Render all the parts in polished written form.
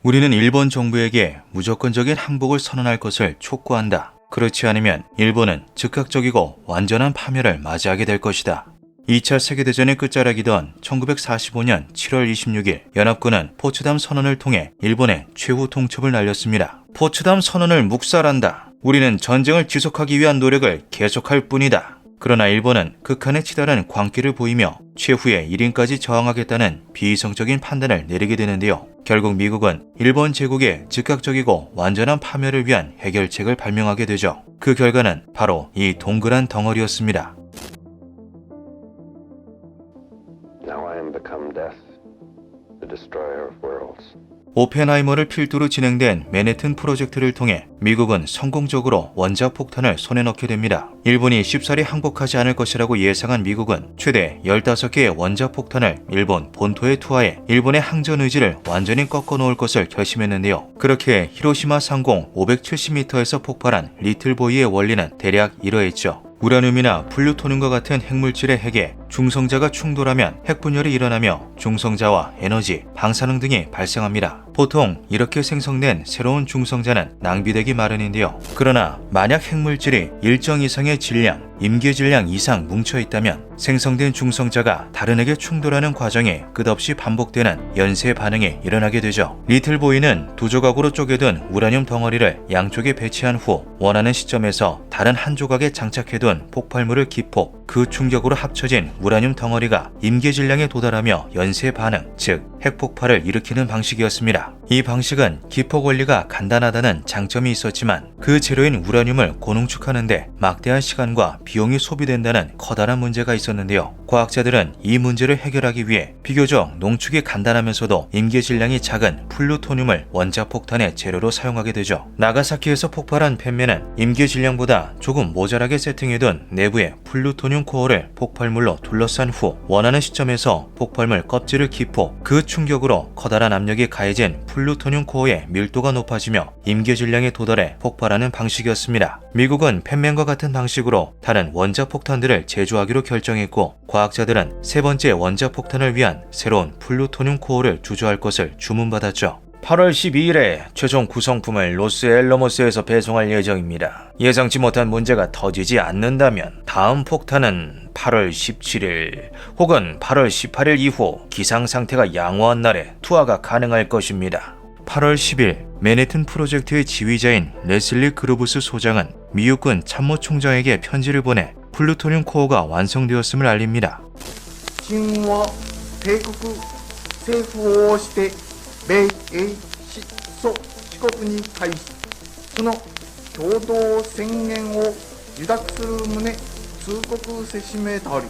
우리는 일본 정부에게 무조건적인 항복을 선언할 것을 촉구한다. 그렇지 않으면 일본은 즉각적이고 완전한 파멸을 맞이하게 될 것이다. 2차 세계대전의 끝자락이던 1945년 7월 26일 연합군은 포츠담 선언을 통해 일본의 최후 통첩을 날렸습니다. 포츠담 선언을 묵살한다. 우리는 전쟁을 지속하기 위한 노력을 계속할 뿐이다. 그러나 일본은 극한에 치달은 광기를 보이며 최후의 1인까지 저항하겠다는 비이성적인 판단을 내리게 되는데요. 결국 미국은 일본 제국의 즉각적이고 완전한 파멸을 위한 해결책을 발명하게 되죠. 그 결과는 바로 이 동그란 덩어리였습니다. Now I am become death, the destroyer of worlds. 오펜하이머를 필두로 진행된 맨해튼 프로젝트를 통해 미국은 성공적으로 원자폭탄을 손에 넣게 됩니다. 일본이 쉽사리 항복하지 않을 것이라고 예상한 미국은 최대 15개의 원자폭탄을 일본 본토에 투하해 일본의 항전 의지를 완전히 꺾어놓을 것을 결심했는데요. 그렇게 히로시마 상공 570m에서 폭발한 리틀보이의 원리는 대략 이러했죠. 우라늄이나 플루토늄과 같은 핵물질의 핵에 중성자가 충돌하면 핵분열이 일어나며 중성자와 에너지, 방사능 등이 발생합니다. 보통 이렇게 생성된 새로운 중성자는 낭비되기 마련인데요. 그러나 만약 핵물질이 일정 이상의 질량, 임계 질량 이상 뭉쳐있다면 생성된 중성자가 다른 핵에 충돌하는 과정이 끝없이 반복되는 연쇄 반응이 일어나게 되죠. 리틀보이는 두 조각으로 쪼개둔 우라늄 덩어리를 양쪽에 배치한 후 원하는 시점에서 다른 한 조각에 장착해둔 폭발물을 기폭, 그 충격으로 합쳐진 우라늄 덩어리가 임계 질량에 도달하며 연쇄 반응, 즉 핵폭발을 일으키는 방식이었습니다. 이 방식은 기폭 원리가 간단하다는 장점이 있었지만 그 재료인 우라늄을 고농축하는데 막대한 시간과 비용이 소비된다는 커다란 문제가 있었는데요. 과학자들은 이 문제를 해결하기 위해 비교적 농축이 간단하면서도 임계 질량이 작은 플루토늄을 원자폭탄의 재료로 사용하게 되죠. 나가사키에서 폭발한 펜맨은 임계 질량보다 조금 모자라게 세팅해둔 내부의 플루토늄 코어를 폭발물로 둘러싼 후 원하는 시점에서 폭발물 껍질을 기폭, 그 충격으로 커다란 압력이 가해진 플루토늄 코어의 밀도가 높아지며 임계 질량에 도달해 폭발하는 방식이었습니다. 미국은 펜맨과 같은 방식으로 다른 원자폭탄들을 제조하기로 결정했고 과학자들은 세 번째 원자폭탄을 위한 새로운 플루토늄 코어를 주조할 것을 주문받았죠. 8월 12일에 최종 구성품을 로스앨러모스에서 배송할 예정입니다. 예상치 못한 문제가 터지지 않는다면 다음 폭탄은 8월 17일 혹은 8월 18일 이후 기상 상태가 양호한 날에 투하가 가능할 것입니다. 8월 10일 맨해튼 프로젝트의 지휘자인 레슬리 그루브스 소장은 미육군 참모총장에게 편지를 보내 플루토늄 코어가 완성되었음을 알립니다. 秦は帝国政府をして米英四蘇四国に対しその共同宣言を受諾する旨通告せしめたり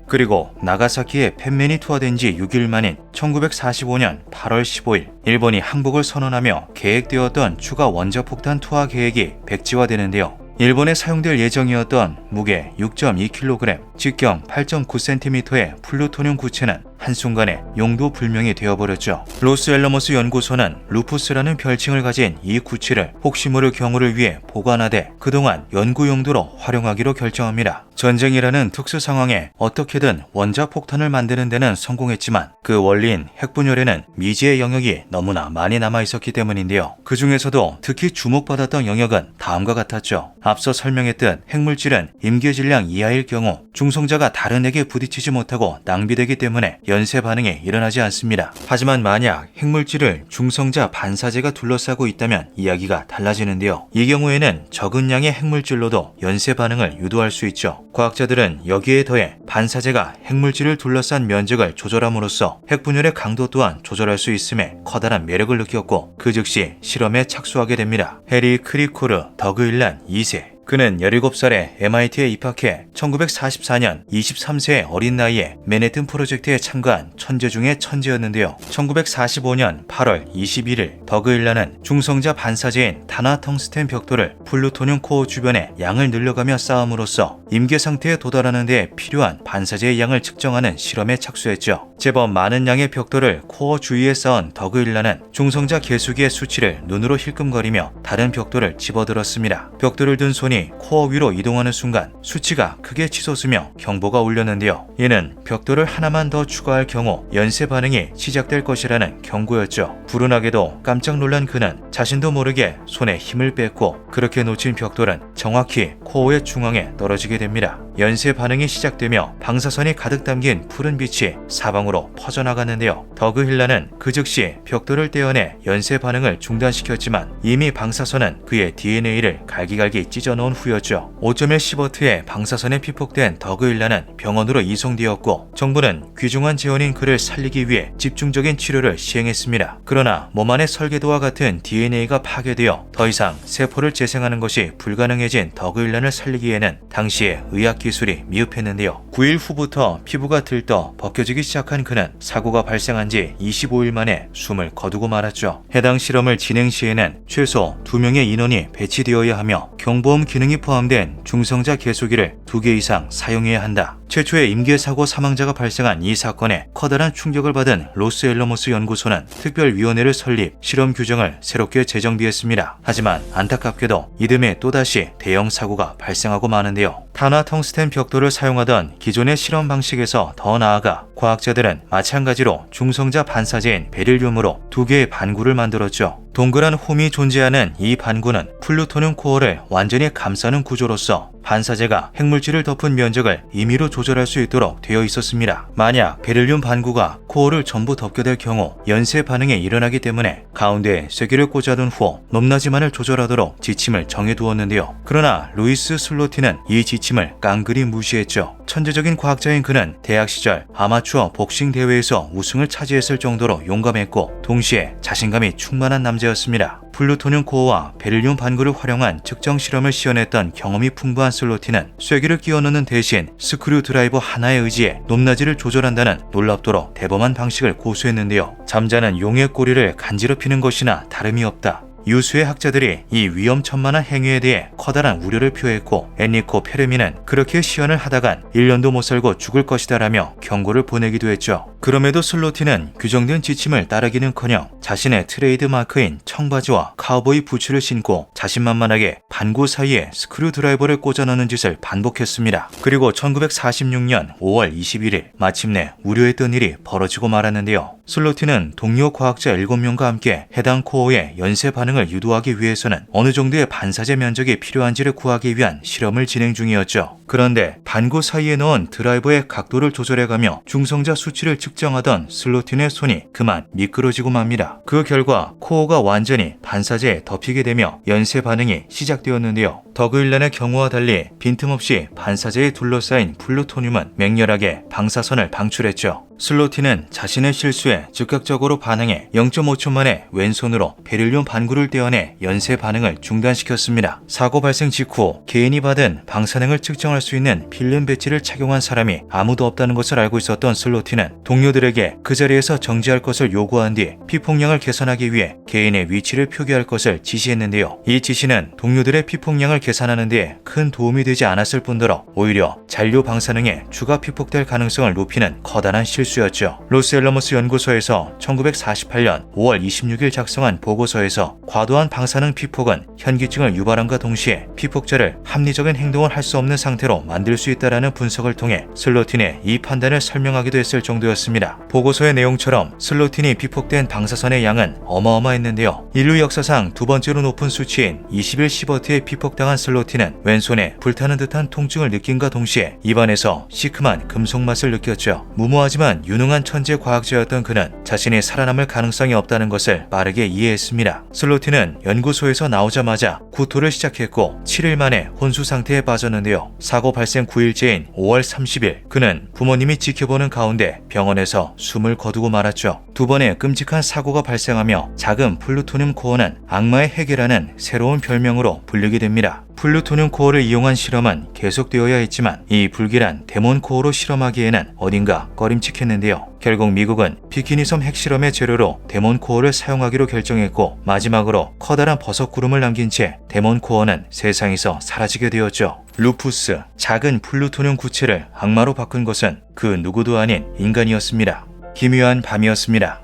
그리고 나가사키에 펜맨이 투하된 지 6일 만인 1945년 8월 15일 일본이 항복을 선언하며 계획되었던 추가 원자폭탄 투하 계획이 백지화되는데요. 일본에 사용될 예정이었던 무게 6.2kg, 직경 8.9cm의 플루토늄 구체는 한순간에 용도 불명이 되어버렸죠. 로스앨러모스 연구소는 루푸스라는 별칭을 가진 이 구체를 혹시 모를 경우를 위해 보관하되 그동안 연구 용도로 활용하기로 결정합니다. 전쟁이라는 특수 상황에 어떻게든 원자폭탄을 만드는 데는 성공했지만 그 원리인 핵분열에는 미지의 영역이 너무나 많이 남아있었기 때문인데요. 그 중에서도 특히 주목받았던 영역은 다음과 같았죠. 앞서 설명했듯 핵물질은 임계 질량 이하일 경우 중성자가 다른 핵에 부딪히지 못하고 낭비되기 때문에 연쇄 반응이 일어나지 않습니다. 하지만 만약 핵물질을 중성자 반사제가 둘러싸고 있다면 이야기가 달라지는데요. 이 경우에는 적은 양의 핵물질로도 연쇄 반응을 유도할 수 있죠. 과학자들은 여기에 더해 반사제가 핵물질을 둘러싼 면적을 조절함으로써 핵분열의 강도 또한 조절할 수 있음에 커다란 매력을 느꼈고 그 즉시 실험에 착수하게 됩니다. 해리 크리코르 더그일란 2세 그는 17살에 MIT에 입학해 1944년 23세의 어린 나이에 맨해튼 프로젝트에 참가한 천재 중의 천재였는데요. 1945년 8월 21일 더그일란은 중성자 반사제인 탄화텅스텐 벽돌을 플루토늄 코어 주변에 양을 늘려가며 쌓음으로써 임계 상태에 도달하는 데 필요한 반사제의 양을 측정하는 실험에 착수했죠. 제법 많은 양의 벽돌을 코어 주위에 쌓은 더그일란은 중성자 개수기의 수치를 눈으로 힐끔거리며 다른 벽돌을 집어들었습니다. 벽돌을 든 손이 코어 위로 이동하는 순간 수치가 크게 치솟으며 경보가 울렸는데요. 이는 벽돌을 하나만 더 추가할 경우 연쇄 반응이 시작될 것이라는 경고였죠. 불운하게도 깜짝 깜짝 놀란 그는 자신도 모르게 손에 힘을 뺐고 그렇게 놓친 벽돌은 정확히 코어의 중앙에 떨어지게 됩니다. 연쇄 반응이 시작되며 방사선이 가득 담긴 푸른 빛이 사방으로 퍼져나갔는데요. 더그 힐라는 그 즉시 벽돌을 떼어내 연쇄 반응을 중단시켰지만 이미 방사선은 그의 DNA를 갈기갈기 찢어놓은 후였죠. 5.1시버트의 방사선에 피폭된 더그 힐라는 병원으로 이송되었고 정부는 귀중한 재원인 그를 살리기 위해 집중적인 치료를 시행했습니다. 그러나 몸 안의 설계도와 같은 DNA가 파괴되어 더 이상 세포를 재생하는 것이 불가능해진 더그 힐란을 살리기에는 당시의 의학 기술이 미흡했는데요. 9일 후부터 피부가 들떠 벗겨지기 시작한 그는 사고가 발생한 지 25일 만에 숨을 거두고 말았죠. 해당 실험을 진행 시에는 최소 2명의 인원이 배치되어야 하며 경보음 기능이 포함된 중성자 계속기를 2개 이상 사용해야 한다. 최초의 임계사고 사망자가 발생한 이 사건에 커다란 충격을 받은 로스앨러모스 연구소는 특별위원회를 설립, 실험 규정을 새롭게 재정비했습니다. 하지만 안타깝게도 이듬해 또다시 대형 사고가 발생하고 마는데요. 탄화 텅스텐 벽돌을 사용하던 기존의 실험 방식에서 더 나아가 과학자들은 마찬가지로 중성자 반사제인 베릴륨으로 2개의 반구를 만들었죠. 동그란 홈이 존재하는 이 반구는 플루토늄 코어를 완전히 감싸는 구조로서 반사제가 핵물질을 덮은 면적을 임의로 조절할 수 있도록 되어 있었습니다. 만약 베릴륨 반구가 코어를 전부 덮게 될 경우 연쇄 반응이 일어나기 때문에 가운데에 쐐기를 꽂아둔 후 높낮이만을 조절하도록 지침을 정해두었는데요. 그러나 루이스 슬로티는 이 지침을 깡그리 무시했죠. 천재적인 과학자인 그는 대학 시절 아마추어 복싱 대회에서 우승을 차지했을 정도로 용감했고 동시에 자신감이 충만한 남자였습니다. 플루토늄 코어와 베릴륨 반구를 활용한 측정 실험을 시연했던 경험이 풍부한 슬로티는 쐐기를 끼워 넣는 대신 스크류 드라이버 하나에 의지해 높낮이를 조절한다는 놀랍도록 대범한 방식을 고수했는데요. 잠자는 용의 꼬리를 간지럽히는 것이나 다름이 없다. 유수의 학자들이 이 위험천만한 행위에 대해 커다란 우려를 표했고 엔리코 페르미는 그렇게 시연을 하다간 1년도 못 살고 죽을 것이다라며 경고를 보내기도 했죠. 그럼에도 슬로티는 규정된 지침을 따르기는커녕 자신의 트레이드 마크인 청바지와 카우보이 부츠를 신고 자신만만하게 반구 사이에 스크류 드라이버를 꽂아 넣는 짓을 반복했습니다. 그리고 1946년 5월 21일 마침내 우려했던 일이 벌어지고 말았는데요. 슬로티는 동료 과학자 7명과 함께 해당 코어의 연쇄 반응을 유도하기 위해서는 어느 정도의 반사제 면적이 필요한지를 구하기 위한 실험을 진행 중이었죠. 그런데 반구 사이에 넣은 드라이버의 각도를 조절해가며 중성자 수치를 측정하던 슬로틴의 손이 그만 미끄러지고 맙니다. 그 결과 코어가 완전히 반사제에 덮이게 되며 연쇄 반응이 시작되었는데요. 더그일란의 경우와 달리 빈틈없이 반사제에 둘러싸인 플루토늄은 맹렬하게 방사선을 방출했죠. 슬로티는 자신의 실수에 즉각적으로 반응해 0.5초 만에 왼손으로 베릴륨 반구를 떼어내 연쇄 반응을 중단시켰습니다. 사고 발생 직후 개인이 받은 방사능을 측정할 수 있는 필름 배지를 착용한 사람이 아무도 없다는 것을 알고 있었던 슬로티는 동료들에게 그 자리에서 정지할 것을 요구한 뒤 피폭량을 개선하기 위해 개인의 위치를 표기할 것을 지시했는데요. 이 지시는 동료들의 피폭량을 계산하는 데 큰 도움이 되지 않았을 뿐더러 오히려 잔류 방사능에 추가 피폭될 가능성을 높이는 커다란 실수였죠. 로스앨러모스 연구소에서 1948년 5월 26일 작성한 보고서에서 과도한 방사능 피폭은 현기증을 유발함과 동시에 피폭자를 합리적인 행동을 할 수 없는 상태로 만들 수 있다는 분석을 통해 슬로틴의 이 판단을 설명하기도 했을 정도였습니다. 보고서의 내용처럼 슬로틴이 피폭된 방사선의 양은 어마어마했는데요. 인류 역사상 두 번째로 높은 수치인 21시버트에 피폭당한 슬로틴은 왼손에 불타는 듯한 통증을 느낀과 동시에 입안에서 시큼한 금속 맛을 느꼈죠. 무모하지만 유능한 천재 과학자였던 그는 자신이 살아남을 가능성이 없다는 것을 빠르게 이해했습니다. 슬로틴은 연구소에서 나오자마자 구토를 시작했고 7일 만에 혼수 상태에 빠졌는데요. 사고 발생 9일째인 5월 30일 그는 부모님이 지켜보는 가운데 병원에서 숨을 거두고 말았죠. 두 번의 끔찍한 사고가 발생하며 작은 플루토늄 코어는 악마의 핵이라는 새로운 별명으로 불리게 됩니다. 플루토늄 코어를 이용한 실험은 계속되어야 했지만 이 불길한 데몬 코어로 실험하기에는 어딘가 꺼림칙했는데요. 결국 미국은 비키니섬 핵실험의 재료로 데몬 코어를 사용하기로 결정했고 마지막으로 커다란 버섯 구름을 남긴 채 데몬 코어는 세상에서 사라지게 되었죠. 루푸스, 작은 플루토늄 구체를 악마로 바꾼 것은 그 누구도 아닌 인간이었습니다. 기묘한 밤이었습니다.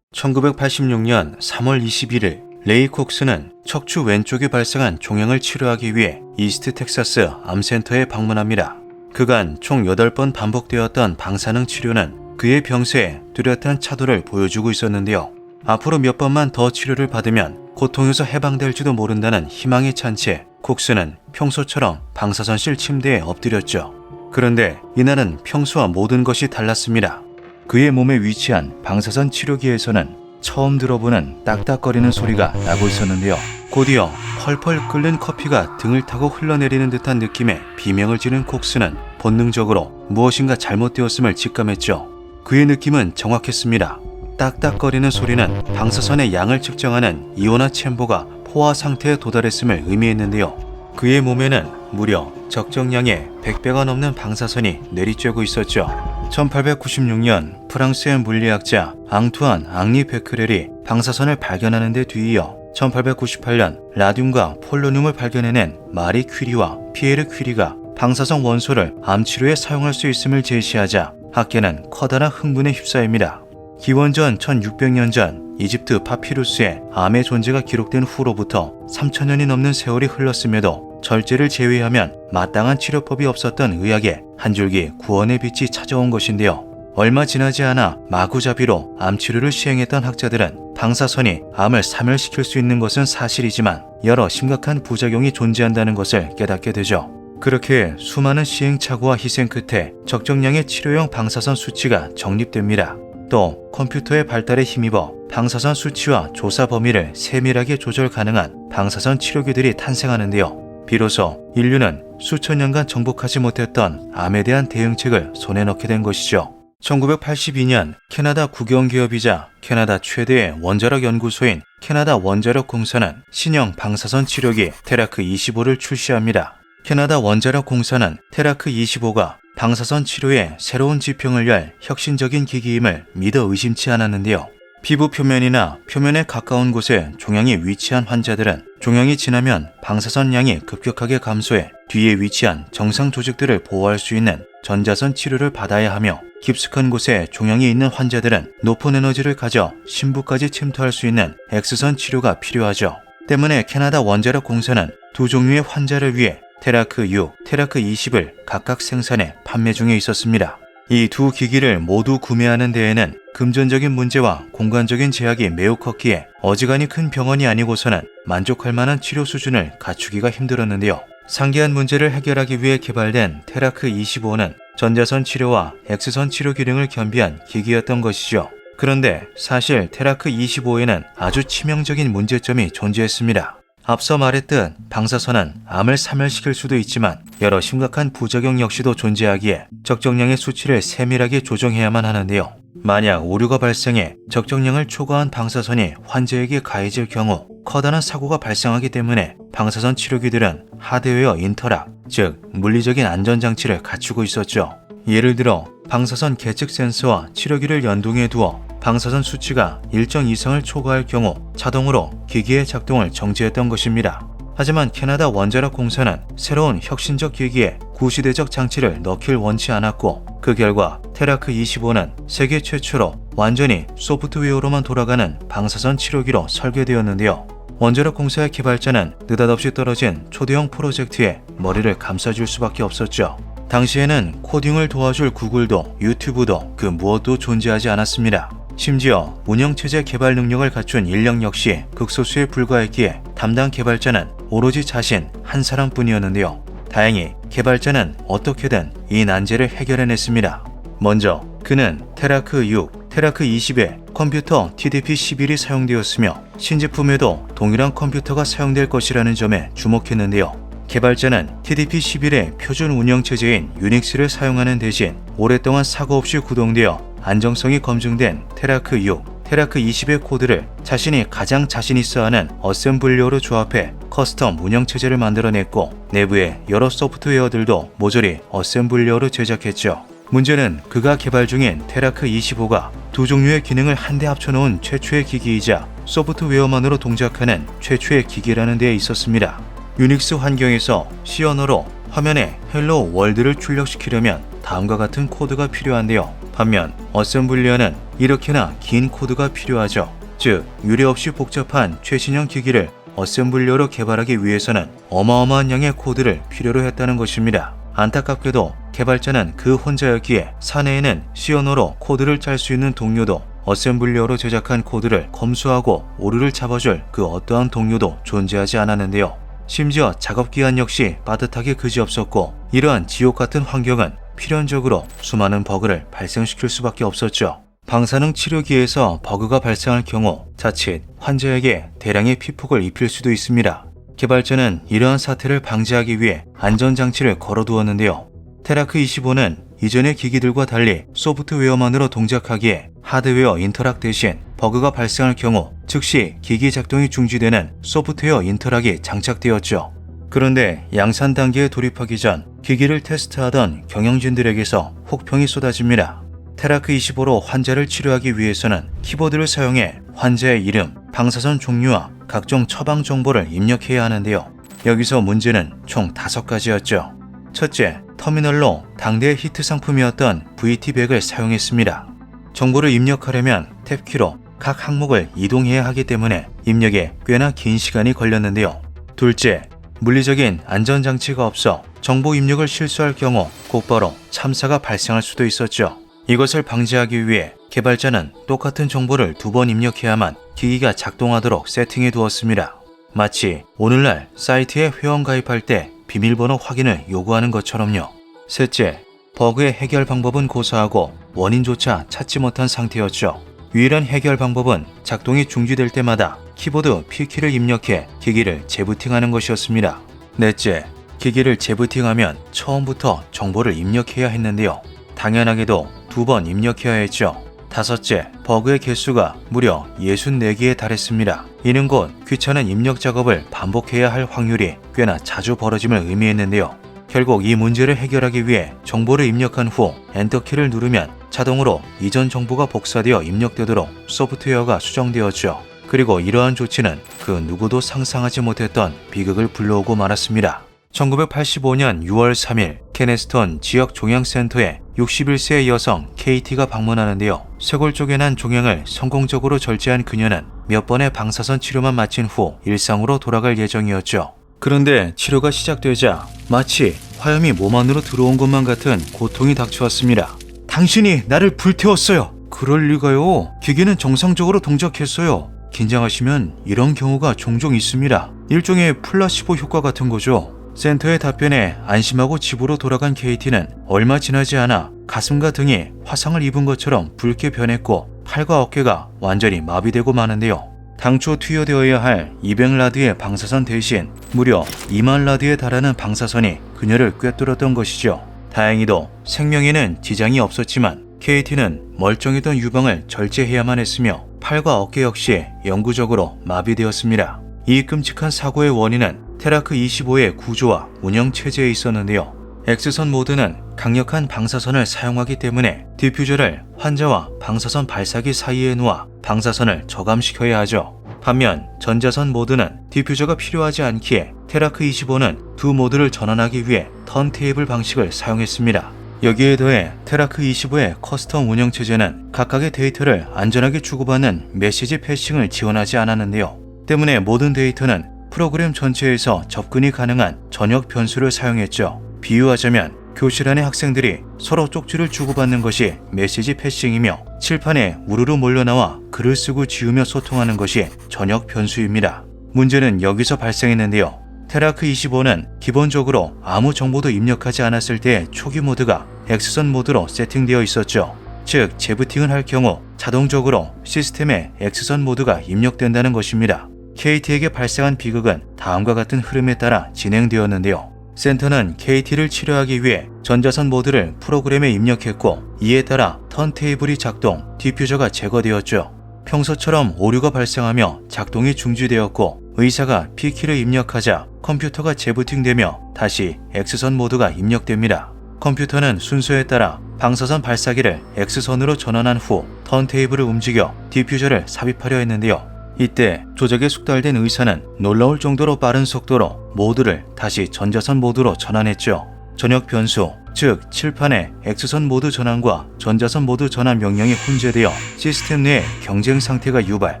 1986년 3월 21일 레이 콕스는 척추 왼쪽에 발생한 종양을 치료하기 위해 이스트 텍사스 암센터에 방문합니다. 그간 총 8번 반복되었던 방사능 치료는 그의 병세에 뚜렷한 차도를 보여주고 있었는데요. 앞으로 몇 번만 더 치료를 받으면 고통에서 해방될지도 모른다는 희망에 찬 채 콕스는 평소처럼 방사선실 침대에 엎드렸죠. 그런데 이날은 평소와 모든 것이 달랐습니다. 그의 몸에 위치한 방사선 치료기에서는 처음 들어보는 딱딱거리는 소리가 나고 있었는데요. 곧이어 펄펄 끓는 커피가 등을 타고 흘러내리는 듯한 느낌에 비명을 지른 콕스는 본능적으로 무엇인가 잘못되었음을 직감했죠. 그의 느낌은 정확했습니다. 딱딱거리는 소리는 방사선의 양을 측정하는 이오나 챔버가 포화 상태에 도달했음을 의미했는데요. 그의 몸에는 무려 적정량의 100배가 넘는 방사선이 내리쬐고 있었죠. 1896년 프랑스의 물리학자 앙투안 앙리 베크렐이 방사선을 발견하는 데 뒤이어 1898년 라듐과 폴로늄을 발견해낸 마리 퀴리와 피에르 퀴리가 방사선 원소를 암치료에 사용할 수 있음을 제시하자 학계는 커다란 흥분에 휩싸입니다. 기원전 1600년 전 이집트 파피루스에 암의 존재가 기록된 후로부터 3000년이 넘는 세월이 흘렀음에도 절제를 제외하면 마땅한 치료법이 없었던 의학에 한 줄기 구원의 빛이 찾아온 것인데요. 얼마 지나지 않아 마구잡이로 암치료를 시행했던 학자들은 방사선이 암을 사멸시킬 수 있는 것은 사실이지만 여러 심각한 부작용이 존재한다는 것을 깨닫게 되죠. 그렇게 수많은 시행착오와 희생 끝에 적정량의 치료용 방사선 수치가 정립됩니다. 또 컴퓨터의 발달에 힘입어 방사선 수치와 조사 범위를 세밀하게 조절 가능한 방사선 치료기들이 탄생하는데요. 비로소 인류는 수천 년간 정복하지 못했던 암에 대한 대응책을 손에 넣게 된 것이죠. 1982년 캐나다 국영기업이자 캐나다 최대의 원자력 연구소인 캐나다 원자력 공사는 신형 방사선 치료기 테라크 25를 출시합니다. 캐나다 원자력 공사는 테라크 25가 방사선 치료의 새로운 지평을 열 혁신적인 기기임을 믿어 의심치 않았는데요. 피부 표면이나 표면에 가까운 곳에 종양이 위치한 환자들은 종양이 지나면 방사선 양이 급격하게 감소해 뒤에 위치한 정상 조직들을 보호할 수 있는 전자선 치료를 받아야 하며 깊숙한 곳에 종양이 있는 환자들은 높은 에너지를 가져 심부까지 침투할 수 있는 X선 치료가 필요하죠. 때문에 캐나다 원자력 공사는 두 종류의 환자를 위해 테라크 6, 테라크 20을 각각 생산해 판매 중에 있었습니다. 이 두 기기를 모두 구매하는 데에는 금전적인 문제와 공간적인 제약이 매우 컸기에 어지간히 큰 병원이 아니고서는 만족할 만한 치료 수준을 갖추기가 힘들었는데요. 상기한 문제를 해결하기 위해 개발된 테라크 25는 전자선 치료와 X선 치료 기능을 겸비한 기기였던 것이죠. 그런데 사실 테라크 25에는 아주 치명적인 문제점이 존재했습니다. 앞서 말했듯 방사선은 암을 사멸시킬 수도 있지만 여러 심각한 부작용 역시도 존재하기에 적정량의 수치를 세밀하게 조정해야만 하는데요. 만약 오류가 발생해 적정량을 초과한 방사선이 환자에게 가해질 경우 커다란 사고가 발생하기 때문에 방사선 치료기들은 하드웨어 인터락, 즉 물리적인 안전장치를 갖추고 있었죠. 예를 들어 방사선 계측 센서와 치료기를 연동해 두어 방사선 수치가 일정 이상을 초과할 경우 자동으로 기기의 작동을 정지했던 것입니다. 하지만 캐나다 원자력 공사는 새로운 혁신적 기기에 구시대적 장치를 넣길 원치 않았고 그 결과 테라크 25는 세계 최초로 완전히 소프트웨어로만 돌아가는 방사선 치료기로 설계되었는데요. 원자력 공사의 개발자는 느닷없이 떨어진 초대형 프로젝트에 머리를 감싸줄 수밖에 없었죠. 당시에는 코딩을 도와줄 구글도 유튜브도 그 무엇도 존재하지 않았습니다. 심지어 운영체제 개발 능력을 갖춘 인력 역시 극소수에 불과했기에 담당 개발자는 오로지 자신 한 사람뿐이었는데요. 다행히 개발자는 어떻게든 이 난제를 해결해냈습니다. 먼저 그는 테라크 6, 테라크 20에 컴퓨터 TDP-11이 사용되었으며 신제품에도 동일한 컴퓨터가 사용될 것이라는 점에 주목했는데요. 개발자는 TDP-11의 표준 운영체제인 유닉스를 사용하는 대신 오랫동안 사고 없이 구동되어 안정성이 검증된 테라크 6, 테라크 20의 코드를 자신이 가장 자신 있어 하는 어셈블리어로 조합해 커스텀 운영체제를 만들어냈고 내부의 여러 소프트웨어들도 모조리 어셈블리어로 제작했죠. 문제는 그가 개발 중인 테라크 25가 두 종류의 기능을 한데 합쳐놓은 최초의 기기이자 소프트웨어만으로 동작하는 최초의 기기라는 데에 있었습니다. 유닉스 환경에서 C 언어로 화면에 헬로 월드를 출력시키려면 다음과 같은 코드가 필요한데요. 반면 어셈블리어는 이렇게나 긴 코드가 필요하죠. 즉 유례없이 복잡한 최신형 기기를 어셈블리어로 개발하기 위해서는 어마어마한 양의 코드를 필요로 했다는 것입니다. 안타깝게도 개발자는 그 혼자였기에 사내에는 C 언어로 코드를 짤 수 있는 동료도 어셈블리어로 제작한 코드를 검수하고 오류를 잡아줄 그 어떠한 동료도 존재하지 않았는데요. 심지어 작업기간 역시 빠듯하게 그지없었고 이러한 지옥같은 환경은 필연적으로 수많은 버그를 발생시킬 수밖에 없었죠. 방사능 치료기에서 버그가 발생할 경우 자칫 환자에게 대량의 피폭을 입힐 수도 있습니다. 개발자는 이러한 사태를 방지하기 위해 안전장치를 걸어두었는데요. 테라크 25는 이전의 기기들과 달리 소프트웨어만으로 동작하기에 하드웨어 인터락 대신 버그가 발생할 경우 즉시 기기 작동이 중지되는 소프트웨어 인터락이 장착되었죠. 그런데 양산 단계에 돌입하기 전 기기를 테스트하던 경영진들에게서 혹평이 쏟아집니다. 테라크 25로 환자를 치료하기 위해서는 키보드를 사용해 환자의 이름, 방사선 종류와 각종 처방 정보를 입력해야 하는데요. 여기서 문제는 총 5가지였죠. 첫째, 터미널로 당대의 히트 상품이었던 VT100을 사용했습니다. 정보를 입력하려면 탭키로 각 항목을 이동해야 하기 때문에 입력에 꽤나 긴 시간이 걸렸는데요. 둘째, 물리적인 안전장치가 없어 정보 입력을 실수할 경우 곧바로 참사가 발생할 수도 있었죠. 이것을 방지하기 위해 개발자는 똑같은 정보를 2번 입력해야만 기기가 작동하도록 세팅해 두었습니다. 마치 오늘날 사이트에 회원 가입할 때 비밀번호 확인을 요구하는 것처럼요. 셋째, 버그의 해결 방법은 고사하고 원인조차 찾지 못한 상태였죠. 유일한 해결 방법은 작동이 중지될 때마다 키보드 P키를 입력해 기기를 재부팅하는 것이었습니다. 넷째, 기기를 재부팅하면 처음부터 정보를 입력해야 했는데요. 당연하게도 2번 입력해야 했죠. 다섯째, 버그의 개수가 무려 64개에 달했습니다. 이는 곧 귀찮은 입력 작업을 반복해야 할 확률이 꽤나 자주 벌어짐을 의미했는데요. 결국 이 문제를 해결하기 위해 정보를 입력한 후 엔터키를 누르면 자동으로 이전 정보가 복사되어 입력되도록 소프트웨어가 수정되었죠. 그리고 이러한 조치는 그 누구도 상상하지 못했던 비극을 불러오고 말았습니다. 1985년 6월 3일 케네스턴 지역 종양센터에 61세의 여성 KT가 방문하는데요. 쇄골 쪽에 난 종양을 성공적으로 절제한 그녀는 몇 번의 방사선 치료만 마친 후 일상으로 돌아갈 예정이었죠. 그런데 치료가 시작되자 마치 화염이 몸 안으로 들어온 것만 같은 고통이 닥쳐왔습니다. 당신이 나를 불태웠어요. 그럴 리가요. 기계는 정상적으로 동작했어요. 긴장하시면 이런 경우가 종종 있습니다. 일종의 플라시보 효과 같은 거죠. 센터의 답변에 안심하고 집으로 돌아간 KT는 얼마 지나지 않아 가슴과 등이 화상을 입은 것처럼 붉게 변했고 팔과 어깨가 완전히 마비되고 마는데요. 당초 투여되어야 할 200라드의 방사선 대신 무려 2만 라드에 달하는 방사선이 그녀를 꿰뚫었던 것이죠. 다행히도 생명에는 지장이 없었지만 KT는 멀쩡했던 유방을 절제해야만 했으며 팔과 어깨 역시 영구적으로 마비되었습니다. 이 끔찍한 사고의 원인은 테라크 25의 구조와 운영 체제에 있었는데요. X선 모드는 강력한 방사선을 사용하기 때문에 디퓨저를 환자와 방사선 발사기 사이에 놓아 방사선을 저감시켜야 하죠. 반면 전자선 모드는 디퓨저가 필요하지 않기에 테라크 25는 두 모드를 전환하기 위해 턴테이블 방식을 사용했습니다. 여기에 더해 테라크 25의 커스텀 운영 체제는 각각의 데이터를 안전하게 주고받는 메시지 패싱을 지원하지 않았는데요. 때문에 모든 데이터는 프로그램 전체에서 접근이 가능한 전역 변수를 사용했죠. 비유하자면 교실 안의 학생들이 서로 쪽지를 주고받는 것이 메시지 패싱이며 칠판에 우르르 몰려나와 글을 쓰고 지우며 소통하는 것이 전역 변수입니다. 문제는 여기서 발생했는데요. 테라크 25는 기본적으로 아무 정보도 입력하지 않았을 때의 초기 모드가 X선 모드로 세팅되어 있었죠. 즉 재부팅을 할 경우 자동적으로 시스템에 X선 모드가 입력된다는 것입니다. KT에게 발생한 비극은 다음과 같은 흐름에 따라 진행되었는데요. 센터는 KT를 치료하기 위해 전자선 모드를 프로그램에 입력했고 이에 따라 턴테이블이 작동, 디퓨저가 제거되었죠. 평소처럼 오류가 발생하며 작동이 중지되었고 의사가 P키를 입력하자 컴퓨터가 재부팅되며 다시 X선 모드가 입력됩니다. 컴퓨터는 순서에 따라 방사선 발사기를 X선으로 전환한 후 턴테이블을 움직여 디퓨저를 삽입하려 했는데요. 이때 조작에 숙달된 의사는 놀라울 정도로 빠른 속도로 모드를 다시 전자선 모드로 전환했죠. 전역 변수, 즉 칠판의 X선 모드 전환과 전자선 모드 전환 명령이 혼재되어 시스템 내에 경쟁 상태가 유발,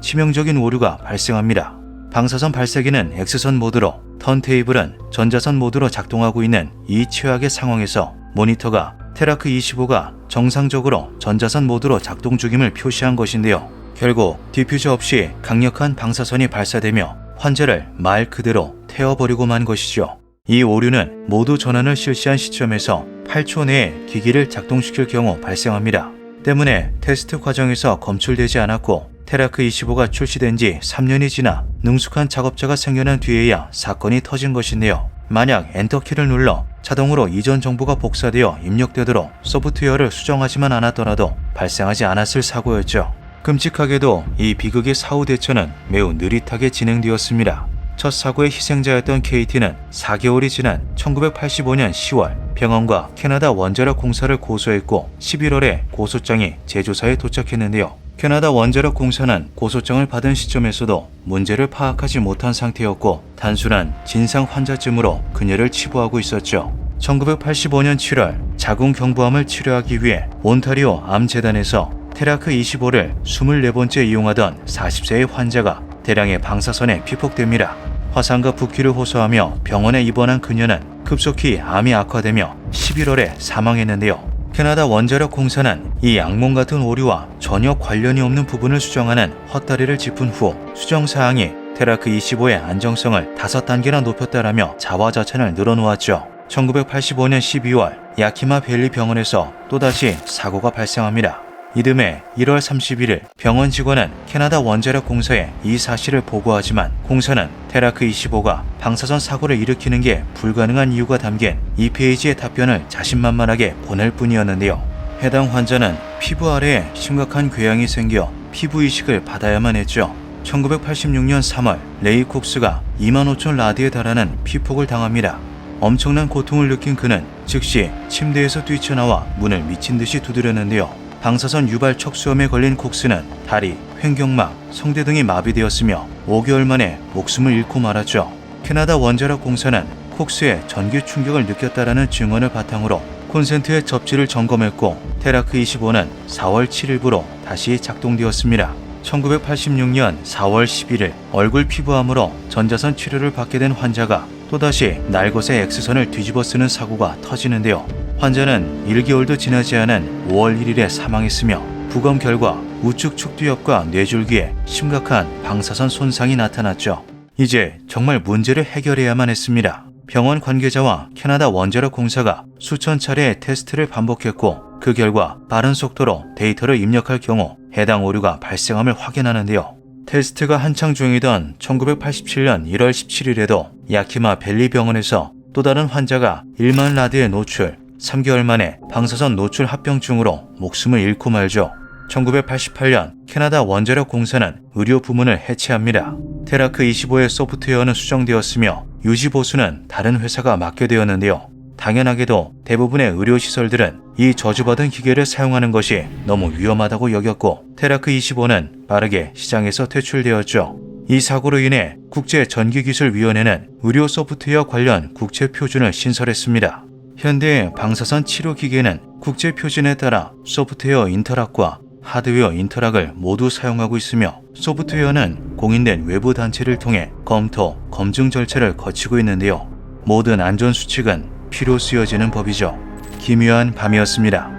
치명적인 오류가 발생합니다. 방사선 발사기는 X선 모드로, 턴테이블은 전자선 모드로 작동하고 있는 이 최악의 상황에서 모니터가 테라크 25가 정상적으로 전자선 모드로 작동 중임을 표시한 것인데요. 결국 디퓨저 없이 강력한 방사선이 발사되며 환자를 말 그대로 태워버리고 만 것이죠. 이 오류는 모두 전환을 실시한 시점에서 8초 내에 기기를 작동시킬 경우 발생합니다. 때문에 테스트 과정에서 검출되지 않았고 테라크 25가 출시된 지 3년이 지나 능숙한 작업자가 생겨난 뒤에야 사건이 터진 것인데요. 만약 엔터키를 눌러 자동으로 이전 정보가 복사되어 입력되도록 소프트웨어를 수정하지만 않았더라도 발생하지 않았을 사고였죠. 끔찍하게도 이 비극의 사후 대처는 매우 느릿하게 진행되었습니다. 첫 사고의 희생자였던 KT는 4개월이 지난 1985년 10월 병원과 캐나다 원자력 공사를 고소했고 11월에 고소장이 제조사에 도착했는데요. 캐나다 원자력 공사는 고소장을 받은 시점에서도 문제를 파악하지 못한 상태였고 단순한 진상 환자쯤으로 그녀를 치부하고 있었죠. 1985년 7월 자궁 경부암을 치료하기 위해 온타리오 암재단에서 테라크 25를 24번째 이용하던 40세의 환자가 대량의 방사선에 피폭됩니다. 화상과 붓기를 호소하며 병원에 입원한 그녀는 급속히 암이 악화되며 11월에 사망했는데요. 캐나다 원자력 공사는 이 악몽 같은 오류와 전혀 관련이 없는 부분을 수정하는 헛다리를 짚은 후 수정사항이 테라크 25의 안정성을 5단계나 높였다라며 자화자찬을 늘어놓았죠. 1985년 12월 야키마 밸리 병원에서 또다시 사고가 발생합니다. 이듬해 1월 31일 병원 직원은 캐나다 원자력 공사에 이 사실을 보고하지만 공사는 테라크 25가 방사선 사고를 일으키는 게 불가능한 이유가 담긴 2페이지의 답변을 자신만만하게 보낼 뿐이었는데요. 해당 환자는 피부 아래에 심각한 궤양이 생겨 피부 이식을 받아야만 했죠. 1986년 3월 레이 콕스가 25,000 라드에 달하는 피폭을 당합니다. 엄청난 고통을 느낀 그는 즉시 침대에서 뛰쳐나와 문을 미친 듯이 두드렸는데요. 방사선 유발 척수염에 걸린 콕스는 다리, 횡격막, 성대 등이 마비되었으며 5개월 만에 목숨을 잃고 말았죠. 캐나다 원자력 공사는 콕스의 전기 충격을 느꼈다라는 증언을 바탕으로 콘센트의 접지를 점검했고 테라크 25는 4월 7일부로 다시 작동되었습니다. 1986년 4월 11일 얼굴 피부암으로 전자선 치료를 받게 된 환자가 또다시 날것의 X선을 뒤집어 쓰는 사고가 터지는데요. 환자는 1개월도 지나지 않은 5월 1일에 사망했으며 부검 결과 우측 척두엽과 뇌줄기에 심각한 방사선 손상이 나타났죠. 이제 정말 문제를 해결해야만 했습니다. 병원 관계자와 캐나다 원자력 공사가 수천 차례의 테스트를 반복했고 그 결과 빠른 속도로 데이터를 입력할 경우 해당 오류가 발생함을 확인하는데요. 테스트가 한창 중이던 1987년 1월 17일에도 야키마 밸리 병원에서 또 다른 환자가 1만 라드의 노출, 3개월 만에 방사선 노출 합병증으로 목숨을 잃고 말죠. 1988년 캐나다 원자력 공사는 의료 부문을 해체합니다. 테라크 25의 소프트웨어는 수정되었으며 유지 보수는 다른 회사가 맡게 되었는데요. 당연하게도 대부분의 의료시설들은 이 저주받은 기계를 사용하는 것이 너무 위험하다고 여겼고 테라크 25는 빠르게 시장에서 퇴출되었죠. 이 사고로 인해 국제전기기술위원회는 의료 소프트웨어 관련 국제표준을 신설했습니다. 현대의 방사선 치료 기계는 국제표준에 따라 소프트웨어 인터락과 하드웨어 인터락을 모두 사용하고 있으며 소프트웨어는 공인된 외부 단체를 통해 검토, 검증 절차를 거치고 있는데요. 모든 안전수칙은 피로 쓰여지는 법이죠. 기묘한 밤이었습니다.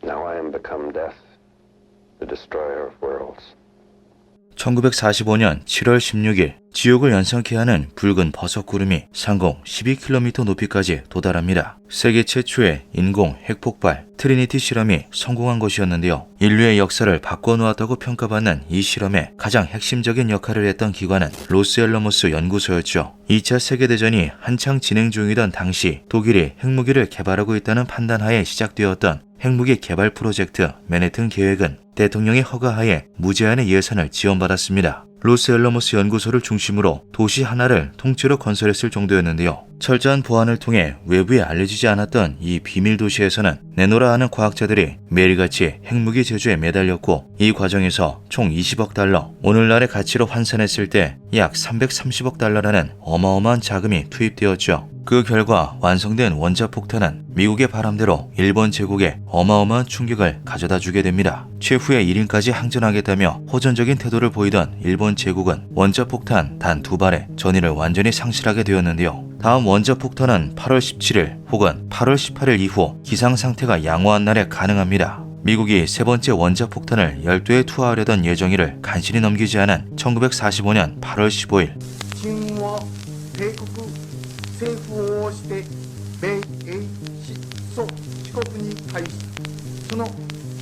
Now I am become death, the destroyer of worlds. 1945년 7월 16일 지옥을 연상케 하는 붉은 버섯 구름이 상공 12km 높이까지 도달합니다. 세계 최초의 인공 핵폭발 트리니티 실험이 성공한 것이었는데요. 인류의 역사를 바꿔놓았다고 평가받는 이 실험의 가장 핵심적인 역할을 했던 기관은 로스앨러모스 연구소였죠. 2차 세계대전이 한창 진행 중이던 당시 독일이 핵무기를 개발하고 있다는 판단하에 시작되었던 핵무기 개발 프로젝트 맨해튼 계획은 대통령의 허가하에 무제한의 예산을 지원받았습니다. 로스앨러모스 연구소를 중심으로 도시 하나를 통째로 건설했을 정도였는데요. 철저한 보안을 통해 외부에 알려지지 않았던 이 비밀 도시에서는 내노라 하는 과학자들이 매일같이 핵무기 제조에 매달렸고 이 과정에서 총 20억 달러, 오늘날의 가치로 환산했을 때 약 330억 달러라는 어마어마한 자금이 투입되었죠. 그 결과 완성된 원자폭탄은 미국의 바람대로 일본 제국에 어마어마한 충격을 가져다 주게 됩니다. 최후의 후에 1인까지 항전하겠다며 호전적인 태도를 보이던 일본 제국은 원자폭탄 단 2발의 전의를 완전히 상실하게 되었는데요. 다음 원자폭탄은 8월 17일 혹은 8월 18일 이후 기상상태가 양호한 날에 가능합니다. 미국이 세 번째 원자폭탄을 열도에 투하하려던 예정일을 간신히 넘기지 않은 1945년 8월 15일 清は帝国政府をして米英日蘇四国に対しその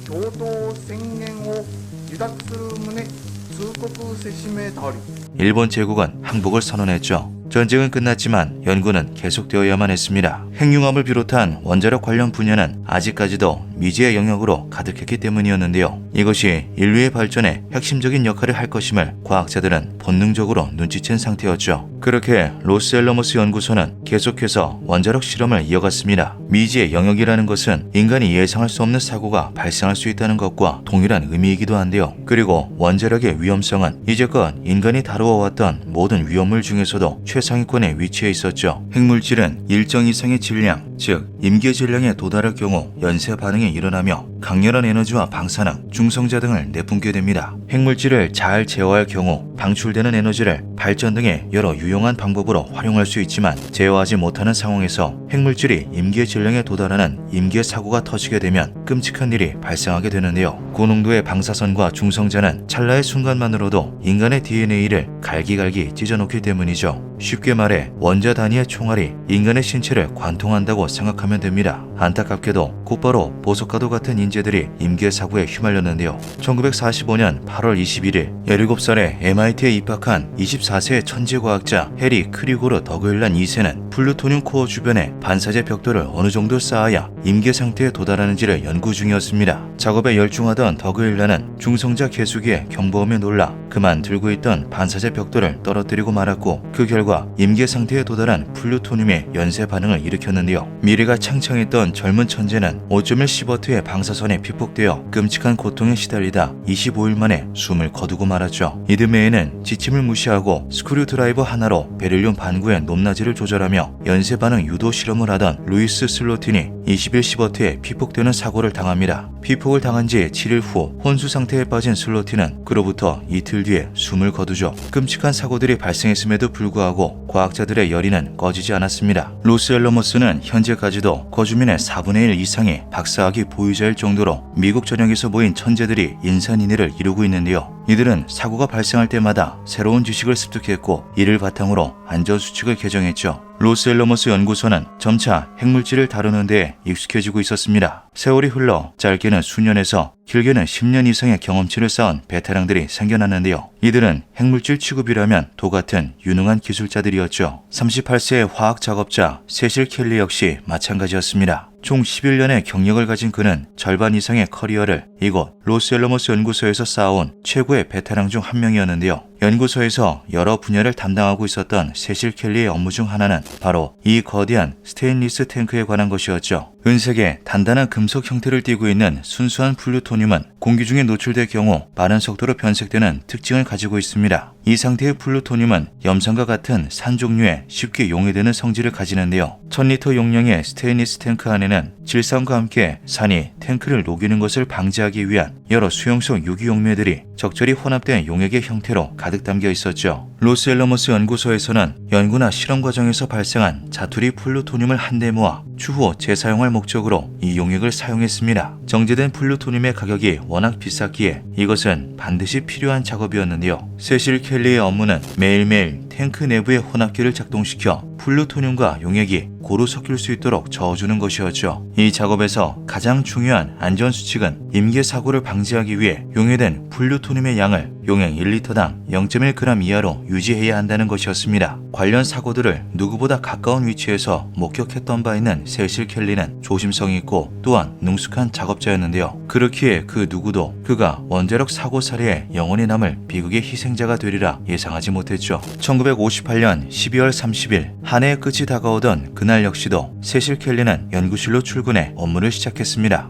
共同宣言を受諾する旨通告せしめたり 일본 제국은 항복을 선언했죠. 전쟁은 끝났지만 연구는 계속되어야만 했습니다. 핵융합을 비롯한 원자력 관련 분야는 아직까지도 미지의 영역으로 가득했기 때문이었는데요. 이것이 인류의 발전에 핵심적인 역할을 할 것임을 과학자들은 본능적으로 눈치챈 상태였죠. 그렇게 로스앨러머스 연구소는 계속해서 원자력 실험을 이어갔습니다. 미지의 영역이라는 것은 인간이 예상할 수 없는 사고가 발생할 수 있다는 것과 동일한 의미이기도 한데요. 그리고 원자력의 위험성은 이제껏 인간이 다루어왔던 모든 위험물 중에서도 최상위권에 위치해 있었죠. 핵물질은 일정 이상의 질량, 즉 임계 질량에 도달할 경우 연쇄 반응이 일어나며 강렬한 에너지와 방사능, 중성자 등을 내뿜게 됩니다. 핵물질을 잘 제어할 경우 방출되는 에너지를 발전 등의 여러 유용한 방법으로 활용할 수 있지만 제어하지 못하는 상황에서 핵물질이 임계 질량에 도달하는 임계 사고가 터지게 되면 끔찍한 일이 발생하게 되는데요. 고농도의 방사선과 중성자는 찰나의 순간만으로도 인간의 DNA를 갈기갈기 찢어놓기 때문이죠. 쉽게 말해 원자 단위의 총알이 인간의 신체를 관통한다고 생각하면 됩니다. 안타깝게도 곧바로 보석과도 같은 인재들이 임계 사고에 휘말렸는데요. 1945년 8월 21일 17살에 MIT에 입학한 24세의 천재과학자 해리 크리고르 더그일란 2세는 플루토늄 코어 주변에 반사제 벽돌을 어느 정도 쌓아야 임계 상태에 도달하는지를 연구 중이었습니다. 작업에 열중하던 더그일란은 중성자 개수기의 경보음에 놀라 그만 들고 있던 반사제 벽돌을 떨어뜨리고 말았고 그 결과 임계 상태에 도달한 플루토늄의 연쇄 반응을 일으켰는데요. 미래가 창창했던 젊은 천재는 5.1시버트의 방사선에 피폭되어 끔찍한 고통에 시달리다 25일 만에 숨을 거두고 말았죠. 이듬해에는 지침을 무시하고 스크류 드라이버 하나로 베릴륨 반구의 높낮이를 조절하며 연쇄 반응 유도 실험을 하던 루이스 슬로틴이 21시버트에 피폭되는 사고를 당합니다. 피폭을 당한 지 7일 후 혼수 상태에 빠진 슬로틴은 그로부터 이틀 뒤에 숨을 거두죠. 끔찍한 사고들이 발생했음에도 불구하고 과학자들의 열의는 꺼지지 않았습니다. 로스앨러머스는 현재까지도 거주민의 4분의 1 이상이 박사학위 보유자일 정도로 미국 전역에서 모인 천재들이 인산인해를 이루고 있는데요. 이들은 사고가 발생할 때마다 새로운 지식을 습득했고 이를 바탕으로 안전수칙을 개정했죠. 로스앨러머스 연구소는 점차 핵물질을 다루는 데에 익숙해지고 있었습니다. 세월이 흘러 짧게는 수년에서 길게는 10년 이상의 경험치를 쌓은 베테랑들이 생겨났는데요. 이들은 핵물질 취급이라면 도같은 유능한 기술자들이었죠. 38세의 화학 작업자 세실 켈리 역시 마찬가지였습니다. 총 11년의 경력을 가진 그는 절반 이상의 커리어를 이곳 로스앨러머스 연구소에서 쌓아온 최고의 베테랑 중 한 명이었는데요. 연구소에서 여러 분야를 담당하고 있었던 세실 켈리의 업무 중 하나는 바로 이 거대한 스테인리스 탱크에 관한 것이었죠. 은색의 단단한 금속 형태를 띠고 있는 순수한 플루토늄은 공기 중에 노출될 경우 빠른 속도로 변색되는 특징을 가지고 있습니다. 이 상태의 플루토늄은 염산과 같은 산 종류에 쉽게 용해되는 성질을 가지는데요. 1000리터 용량의 스테인리스 탱크 안에는 질산과 함께 산이 탱크를 녹이는 것을 방지하기 위한 여러 수용성 유기용매들이 적절히 혼합된 용액의 형태로 가득 담겨 있었죠. 로스앨러머스 연구소에서는 연구나 실험 과정에서 발생한 자투리 플루토늄을 한데 모아 추후 재사용할 목적으로 이 용액을 사용했습니다. 정제된 플루토늄의 가격이 워낙 비쌌기에 이것은 반드시 필요한 작업이었는데요. 세실 켈리의 업무는 매일매일 탱크 내부의 혼합기를 작동시켜 플루토늄과 용액이 고루 섞일 수 있도록 저어주는 것이었죠. 이 작업에서 가장 중요한 안전수칙은 임계 사고를 방지하기 위해 용해된 플루토늄의 양을 용액 1리터당 0.1g 이하로 유지해야 한다는 것이었습니다. 관련 사고들을 누구보다 가까운 위치에서 목격했던 바 있는 세실 켈리는 조심성이 있고 또한 능숙한 작업자였는데요. 그렇기에 그 누구도 그가 원자력 사고 사례에 영원히 남을 비극의 희생자가 되리라 예상하지 못했죠. 1958년 12월 30일 한 해의 끝이 다가오던 그날 역시도 세실 켈리는 연구실로 출근해 업무를 시작했습니다.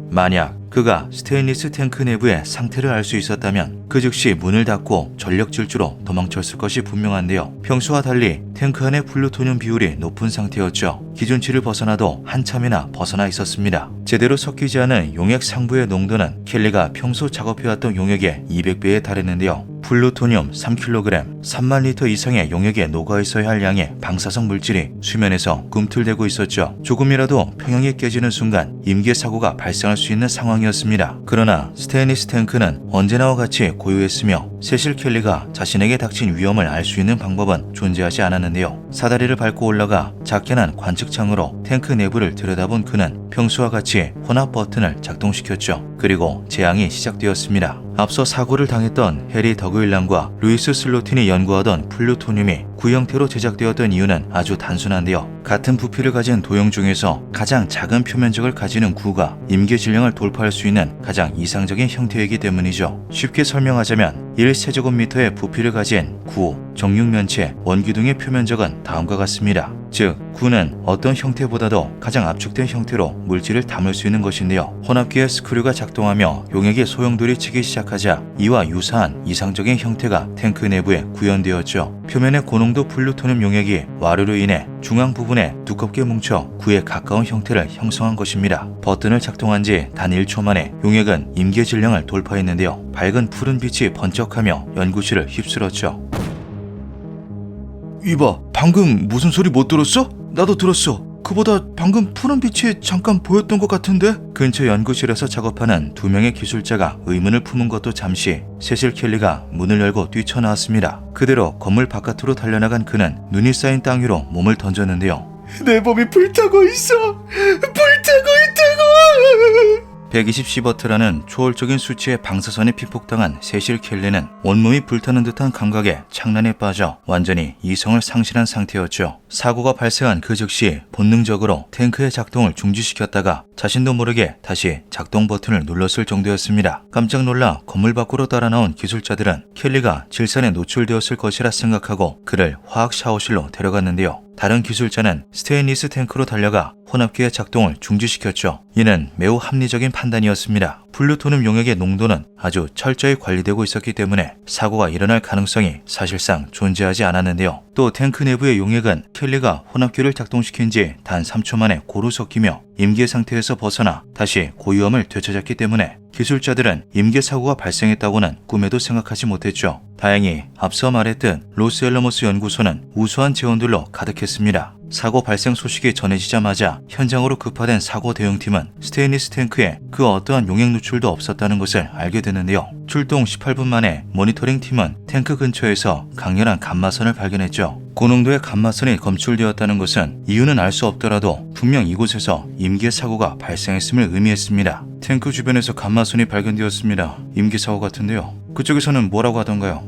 만약 그가 스테인리스 탱크 내부의 상태를 알 수 있었다면 그 즉시 문을 닫고 전력 질주로 도망쳤을 것이 분명한데요. 평소와 달리 탱크 안의 플루토늄 비율이 높은 상태였죠. 기준치를 벗어나도 한참이나 벗어나 있었습니다. 제대로 섞이지 않은 용액 상부의 농도는 켈리가 평소 작업해왔던 용액의 200배에 달했는데요. 플루토늄 3kg, 3만 리터 이상의 용액에 녹아있어야 할 양의 방사성 물질이 수면에서 꿈틀대고 있었죠. 조금이라도 평형이 깨지는 순간 임계 사고가 발생할 수 있는 상황이었습니다. 그러나 스테인리스 탱크는 언제나와 같이 고요했으며 세실 켈리가 자신에게 닥친 위험을 알 수 있는 방법은 존재하지 않았는데요. 사다리를 밟고 올라가 작게 난 관측창으로 탱크 내부를 들여다본 그는 평소와 같이 혼합 버튼을 작동시켰죠. 그리고 재앙이 시작되었습니다. 앞서 사고를 당했던 해리 더그일람과 루이스 슬로틴이 연구하던 플루토늄이 구 형태로 제작되었던 이유는 아주 단순한데요. 같은 부피를 가진 도형 중에서 가장 작은 표면적을 가지는 구가 임계 질량을 돌파할 수 있는 가장 이상적인 형태이기 때문이죠. 쉽게 설명하자면 1세제곱미터의 부피를 가진 구, 정육면체, 원기 등의 표면적은 다음과 같습니다. 즉, 구는 어떤 형태보다도 가장 압축된 형태로 물질을 담을 수 있는 것인데요. 혼합기의 스크류가 작동하며 용액이 소용돌이 치기 시작하자 이와 유사한 이상적인 형태가 탱크 내부에 구현되었죠. 표면의 고농도 플루토늄 용액이 와류로 인해 중앙 부분에 두껍게 뭉쳐 구에 가까운 형태를 형성한 것입니다. 버튼을 작동한 지 단 1초 만에 용액은 임계 질량을 돌파했는데요. 밝은 푸른 빛이 번쩍하며 연구실을 휩쓸었죠. 이봐, 방금 무슨 소리 못 들었어? 나도 들었어. 그보다 방금 푸른 빛이 잠깐 보였던 것 같은데? 근처 연구실에서 작업하는 두 명의 기술자가 의문을 품은 것도 잠시 세실 켈리가 문을 열고 뛰쳐나왔습니다. 그대로 건물 바깥으로 달려나간 그는 눈이 쌓인 땅 위로 몸을 던졌는데요. 내 몸이 불타고 있어! 불타고 있다고! 120시버트라는 초월적인 수치의 방사선에 피폭당한 세실 켈리는 온몸이 불타는 듯한 감각에 창란에 빠져 완전히 이성을 상실한 상태였죠. 사고가 발생한 그 즉시 본능적으로 탱크의 작동을 중지시켰다가 자신도 모르게 다시 작동 버튼을 눌렀을 정도였습니다. 깜짝 놀라 건물 밖으로 따라 나온 기술자들은 켈리가 질산에 노출되었을 것이라 생각하고 그를 화학 샤워실로 데려갔는데요. 다른 기술자는 스테인리스 탱크로 달려가 혼합기의 작동을 중지시켰죠. 이는 매우 합리적인 판단이었습니다. 플루토늄 용액의 농도는 아주 철저히 관리되고 있었기 때문에 사고가 일어날 가능성이 사실상 존재하지 않았는데요. 또 탱크 내부의 용액은 켈리가 혼합기를 작동시킨 지 단 3초 만에 고루 섞이며 임계 상태에서 벗어나 다시 고위험을 되찾았기 때문에 기술자들은 임계 사고가 발생했다고는 꿈에도 생각하지 못했죠. 다행히 앞서 말했듯 로스앨러머스 연구소는 우수한 재원들로 가득했습니다. 사고 발생 소식이 전해지자마자 현장으로 급파된 사고 대응팀은 스테인리스 탱크에 그 어떠한 용액 누출도 없었다는 것을 알게 되는데요. 출동 18분 만에 모니터링 팀은 탱크 근처에서 강렬한 감마선을 발견했죠. 고농도의 감마선이 검출되었다는 것은 이유는 알 수 없더라도 분명 이곳에서 임계 사고가 발생했음을 의미했습니다. 탱크 주변에서 감마선이 발견되었습니다. 임계 사고 같은데요. 그쪽에서는 뭐라고 하던가요?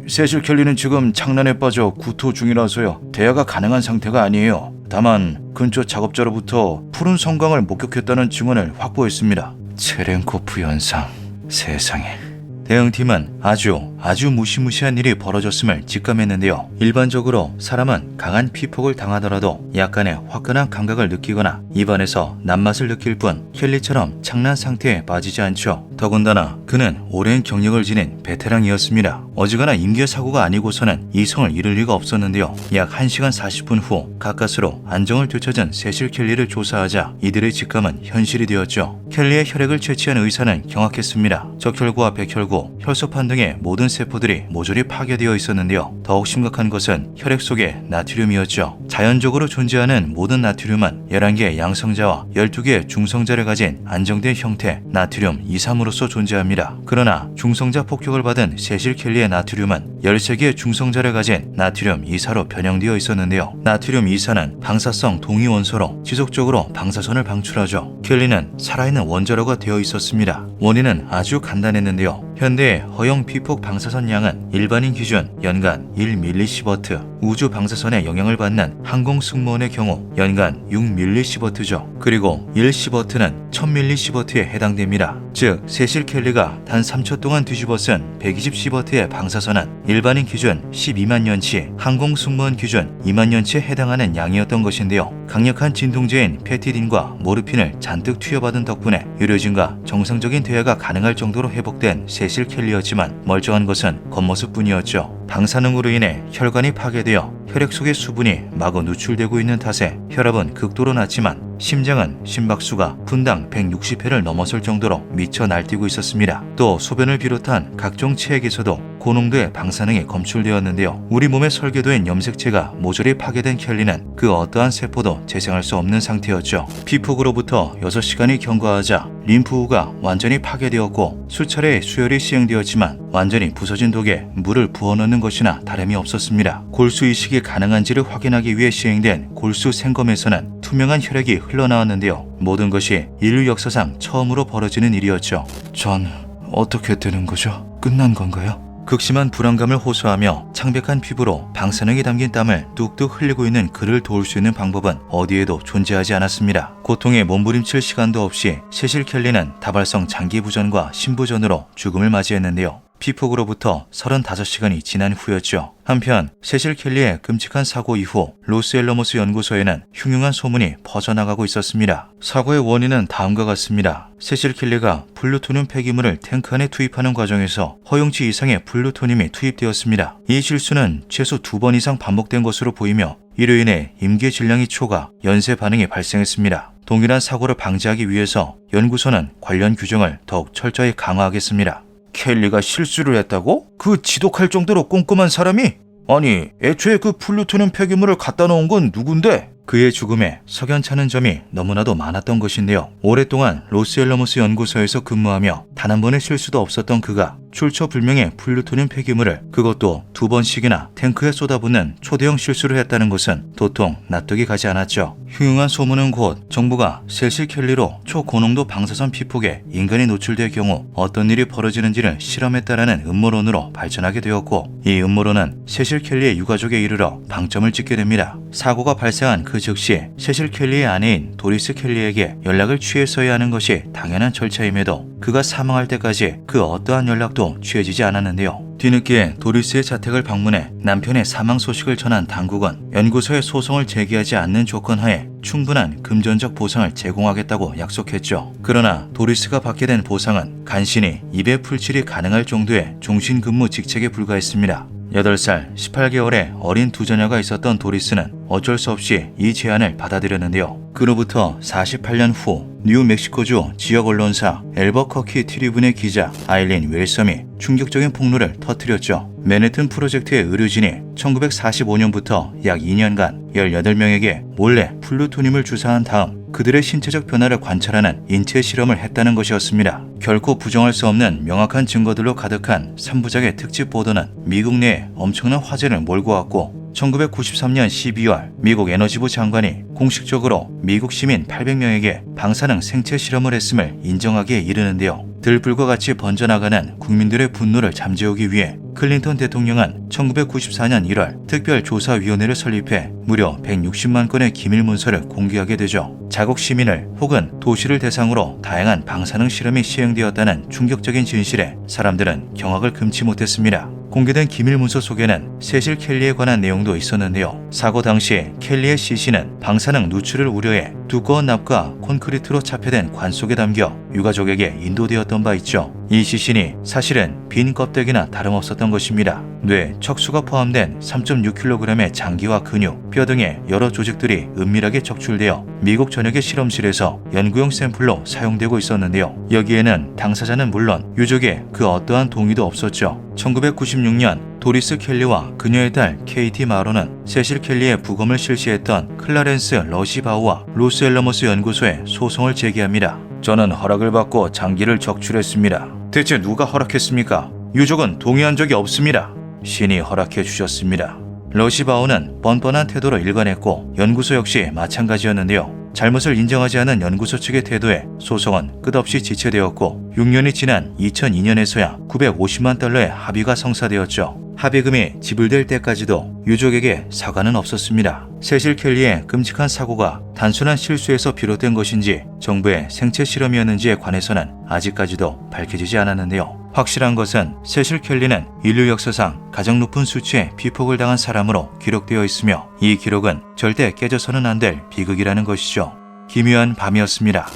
세실 켈리는 지금 창란에 빠져 구토 중이라서요. 대화가 가능한 상태가 아니에요. 다만 근처 작업자로부터 푸른 성광을 목격했다는 증언을 확보했습니다. 체렌코프 현상. 세상에. 대응팀은 아주 무시무시한 일이 벌어졌음을 직감했는데요. 일반적으로 사람은 강한 피폭을 당하더라도 약간의 화끈한 감각을 느끼거나 입안에서 단맛을 느낄 뿐 켈리처럼 창난 상태에 빠지지 않죠. 더군다나 그는 오랜 경력을 지닌 베테랑이었습니다. 어지간한 임계 사고가 아니고서는 이성을 잃을 리가 없었는데요. 약 1시간 40분 후 가까스로 안정을 되찾은 세실 켈리를 조사하자 이들의 직감은 현실이 되었죠. 켈리의 혈액을 채취한 의사는 경악했습니다. 적혈구와 백혈구, 혈소판 등의 모든 세포들이 모조리 파괴되어 있었는데요. 더욱 심각한 것은 혈액 속의 나트륨이었죠. 자연적으로 존재하는 모든 나트륨은 11개의 양성자와 12개의 중성자를 가진 안정된 형태 나트륨 2,3으로서 존재합니다. 그러나 중성자 폭격을 받은 세실 켈리의 나트륨은 13개의 중성자를 가진 나트륨 2,4로 변형되어 있었는데요. 나트륨 2,4는 방사성 동위 원소로 지속적으로 방사선을 방출하죠. 켈리는 살아있는 원자로가 되어 있었습니다. 원인은 아주 간단했는데요. 현대의 허용 비폭 방사선 양은 일반인 기준 연간 1mSv, 우주 방사선에 영향을 받는 항공 승무원의 경우 연간 6mSv죠. 그리고 1시버트는 1000mSv에 해당됩니다. 즉, 세실 켈리가 단 3초 동안 뒤집어 쓴 120시버트의 방사선은 일반인 기준 12만 년치, 항공 승무원 기준 2만 년치에 해당하는 양이었던 것인데요. 강력한 진통제인 페티딘과 모르핀을 잔뜩 투여받은 덕분에 의료진과 정상적인 대화가 가능할 정도로 회복된 세실 켈리였지만 멀쩡한 것은 겉모습뿐이었죠. 방사능으로 인해 혈관이 파괴되어 혈액 속의 수분이 마구 누출되고 있는 탓에 혈압은 극도로 낮지만 심장은 심박수가 분당 160회를 넘어설 정도로 미쳐 날뛰고 있었습니다. 또 소변을 비롯한 각종 체액에서도 고농도의 방사능이 검출되었는데요. 우리 몸에 설계도인 염색체가 모조리 파괴된 켈리는 그 어떠한 세포도 재생할 수 없는 상태였죠. 피폭으로부터 6시간이 경과하자 림프우가 완전히 파괴되었고 수차례의 수혈이 시행되었지만 완전히 부서진 독에 물을 부어넣는 것이나 다름이 없었습니다. 골수 이식이 가능한지를 확인하기 위해 시행된 골수 생검에서는 투명한 혈액이 흘러나왔는데요. 모든 것이 인류 역사상 처음으로 벌어지는 일이었죠. 전 어떻게 되는 거죠? 끝난 건가요? 극심한 불안감을 호소하며 창백한 피부로 방사능이 담긴 땀을 뚝뚝 흘리고 있는 그를 도울 수 있는 방법은 어디에도 존재하지 않았습니다. 고통에 몸부림칠 시간도 없이 세실 켈리는 다발성 장기부전과 심부전으로 죽음을 맞이했는데요. 피폭으로부터 35시간이 지난 후였죠. 한편 세실 켈리의 끔찍한 사고 이후 로스앨러머스 연구소에는 흉흉한 소문이 퍼져나가고 있었습니다. 사고의 원인은 다음과 같습니다. 세실 켈리가 플루토늄 폐기물을 탱크 안에 투입하는 과정에서 허용치 이상의 플루토늄이 투입되었습니다. 이 실수는 최소 2번 이상 반복된 것으로 보이며 이로 인해 임계 질량이 초과, 연쇄 반응이 발생했습니다. 동일한 사고를 방지하기 위해서 연구소는 관련 규정을 더욱 철저히 강화하겠습니다. 켈리가 실수를 했다고? 그 지독할 정도로 꼼꼼한 사람이? 아니, 애초에 그 플루토늄 폐기물을 갖다 놓은 건 누군데? 그의 죽음에 석연찮은 점이 너무나도 많았던 것인데요. 오랫동안 로스앨러머스 연구소에서 근무하며 단 한 번의 실수도 없었던 그가 출처불명의 플루토늄 폐기물을 그것도 2번씩이나 탱크에 쏟아붓는 초대형 실수를 했다는 것은 도통 납득이 가지 않았죠. 흉흉한 소문은 곧 정부가 세실 켈리로 초고농도 방사선 피폭에 인간이 노출될 경우 어떤 일이 벌어지는지를 실험했다라는 음모론으로 발전하게 되었고, 이 음모론은 세실 켈리의 유가족에 이르러 방점을 찍게 됩니다. 사고가 발생한 그 즉시 세실 켈리의 아내인 도리스 켈리에게 연락을 취했어야 하는 것이 당연한 절차임에도 그가 사망할 때까지 그 어떠한 연락도 취해지지 않았는데요. 뒤늦게 도리스의 자택을 방문해 남편의 사망 소식을 전한 당국은 연구소에 소송을 제기하지 않는 조건 하에 충분한 금전적 보상을 제공하겠다고 약속했죠. 그러나 도리스가 받게 된 보상은 간신히 입에 풀칠이 가능할 정도의 종신근무 직책에 불과했습니다. 8살, 18개월의 어린 두 자녀가 있었던 도리스는 어쩔 수 없이 이 제안을 받아들였는데요. 그로부터 48년 후 뉴멕시코주 지역 언론사 엘버커키 트리뷴의 기자 아일린 웰섬이 충격적인 폭로를 터뜨렸죠. 맨해튼 프로젝트의 의료진이 1945년부터 약 2년간 18명에게 몰래 플루토늄을 주사한 다음 그들의 신체적 변화를 관찰하는 인체 실험을 했다는 것이었습니다. 결코 부정할 수 없는 명확한 증거들로 가득한 3부작의 특집 보도는 미국 내에 엄청난 화제를 몰고 왔고, 1993년 12월 미국 에너지부 장관이 공식적으로 미국 시민 800명에게 방사능 생체 실험을 했음을 인정하기에 이르는데요. 들불과 같이 번져나가는 국민들의 분노를 잠재우기 위해 클린턴 대통령은 1994년 1월 특별조사위원회를 설립해 무려 160만 건의 기밀 문서를 공개하게 되죠. 자국 시민을 혹은 도시를 대상으로 다양한 방사능 실험이 시행되었다는 충격적인 진실에 사람들은 경악을 금치 못했습니다. 공개된 기밀 문서 속에는 세실 켈리에 관한 내용도 있었는데요. 사고 당시 켈리의 시신은 방사능 누출을 우려해 두꺼운 납과 콘크리트로 차폐된 관 속에 담겨 유가족에게 인도되었던 바 있죠. 이 시신이 사실은 빈 껍데기나 다름없었던 것입니다. 뇌, 척수가 포함된 3.6kg의 장기와 근육, 뼈 등의 여러 조직들이 은밀하게 적출되어 미국 전역의 실험실에서 연구용 샘플로 사용되고 있었는데요. 여기에는 당사자는 물론 유족의 그 어떠한 동의도 없었죠. 1996년 도리스 켈리와 그녀의 딸 케이티 마로는 세실 켈리의 부검을 실시했던 클라렌스 러시바우와 로스앨러머스 연구소에 소송을 제기합니다. 저는 허락을 받고 장기를 적출했습니다. 대체 누가 허락했습니까? 유족은 동의한 적이 없습니다. 신이 허락해 주셨습니다. 러시바우는 뻔뻔한 태도로 일관했고 연구소 역시 마찬가지였는데요. 잘못을 인정하지 않은 연구소 측의 태도에 소송은 끝없이 지체되었고 6년이 지난 2002년에서야 950만 달러의 합의가 성사되었죠. 합의금이 지불될 때까지도 유족에게 사과는 없었습니다. 세실 켈리의 끔찍한 사고가 단순한 실수에서 비롯된 것인지 정부의 생체 실험이었는지에 관해서는 아직까지도 밝혀지지 않았는데요. 확실한 것은 세실 켈리는 인류 역사상 가장 높은 수치의 피폭을 당한 사람으로 기록되어 있으며 이 기록은 절대 깨져서는 안 될 비극이라는 것이죠. 기묘한 밤이었습니다.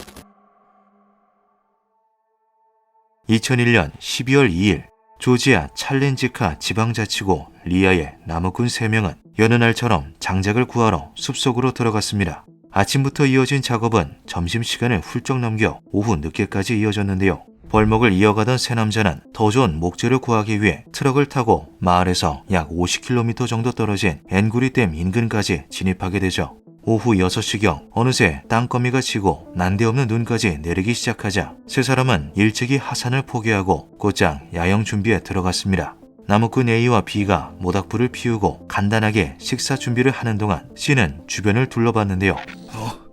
2001년 12월 2일 조지아 찰렌지카 지방자치구 리아의 나무꾼 3명은 여느 날처럼 장작을 구하러 숲속으로 들어갔습니다. 아침부터 이어진 작업은 점심시간을 훌쩍 넘겨 오후 늦게까지 이어졌는데요. 벌목을 이어가던 세 남자는 더 좋은 목재를 구하기 위해 트럭을 타고 마을에서 약 50km 정도 떨어진 앵구리댐 인근까지 진입하게 되죠. 오후 6시경 어느새 땅거미가 치고 난데없는 눈까지 내리기 시작하자 세 사람은 일찍이 하산을 포기하고 곧장 야영 준비에 들어갔습니다. 나무꾼 A와 B가 모닥불을 피우고 간단하게 식사 준비를 하는 동안 C는 주변을 둘러봤는데요.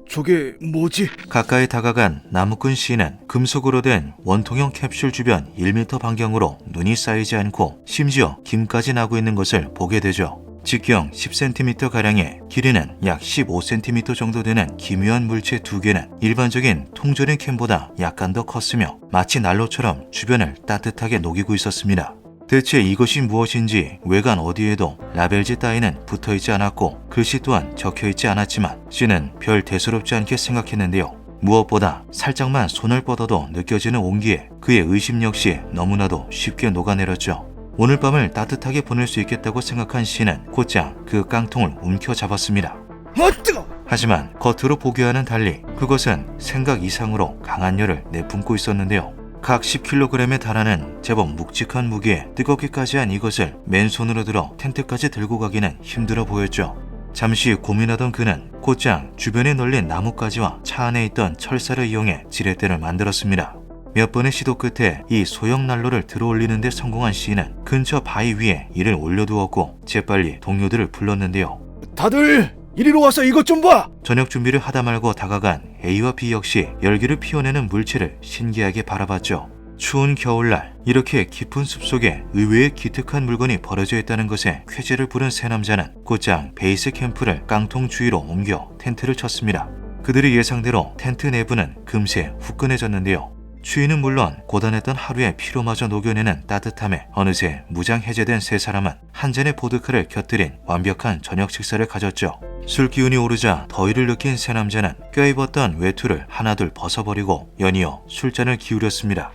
저게 뭐지? 가까이 다가간 나무꾼 C는 금속으로 된 원통형 캡슐 주변 1m 반경으로 눈이 쌓이지 않고 심지어 김까지 나고 있는 것을 보게 되죠. 직경 10cm가량의 길이는 약 15cm 정도 되는 기묘한 물체 2개는 일반적인 통조림 캔보다 약간 더 컸으며 마치 난로처럼 주변을 따뜻하게 녹이고 있었습니다. 대체 이것이 무엇인지 외관 어디에도 라벨지 따위는 붙어있지 않았고 글씨 또한 적혀있지 않았지만 C는 별 대수롭지 않게 생각했는데요. 무엇보다 살짝만 손을 뻗어도 느껴지는 온기에 그의 의심 역시 너무나도 쉽게 녹아내렸죠. 오늘 밤을 따뜻하게 보낼 수 있겠다고 생각한 C는 곧장 그 깡통을 움켜잡았습니다. 뜨거! 하지만 겉으로 보기와는 달리 그것은 생각 이상으로 강한 열을 내뿜고 있었는데요. 각 10kg에 달하는 제법 묵직한 무게에 뜨겁기까지 한 이것을 맨손으로 들어 텐트까지 들고 가기는 힘들어 보였죠. 잠시 고민하던 그는 곧장 주변에 널린 나뭇가지와 차 안에 있던 철사를 이용해 지렛대를 만들었습니다. 몇 번의 시도 끝에 이 소형 난로를 들어올리는 데 성공한 C는 근처 바위 위에 이를 올려두었고 재빨리 동료들을 불렀는데요. 다들 이리로 와서 이것 좀 봐! 저녁 준비를 하다 말고 다가간 A와 B 역시 열기를 피워내는 물체를 신기하게 바라봤죠. 추운 겨울날 이렇게 깊은 숲속에 의외의 기특한 물건이 버려져 있다는 것에 쾌재를 부른 세 남자는 곧장 베이스 캠프를 깡통 주위로 옮겨 텐트를 쳤습니다. 그들의 예상대로 텐트 내부는 금세 후끈해졌는데요. 추위는 물론 고단했던 하루의 피로마저 녹여내는 따뜻함에 어느새 무장 해제된 세 사람은 한 잔의 보드카를 곁들인 완벽한 저녁 식사를 가졌죠. 술 기운이 오르자 더위를 느낀 세 남자는 껴입었던 외투를 하나둘 벗어버리고 연이어 술잔을 기울였습니다.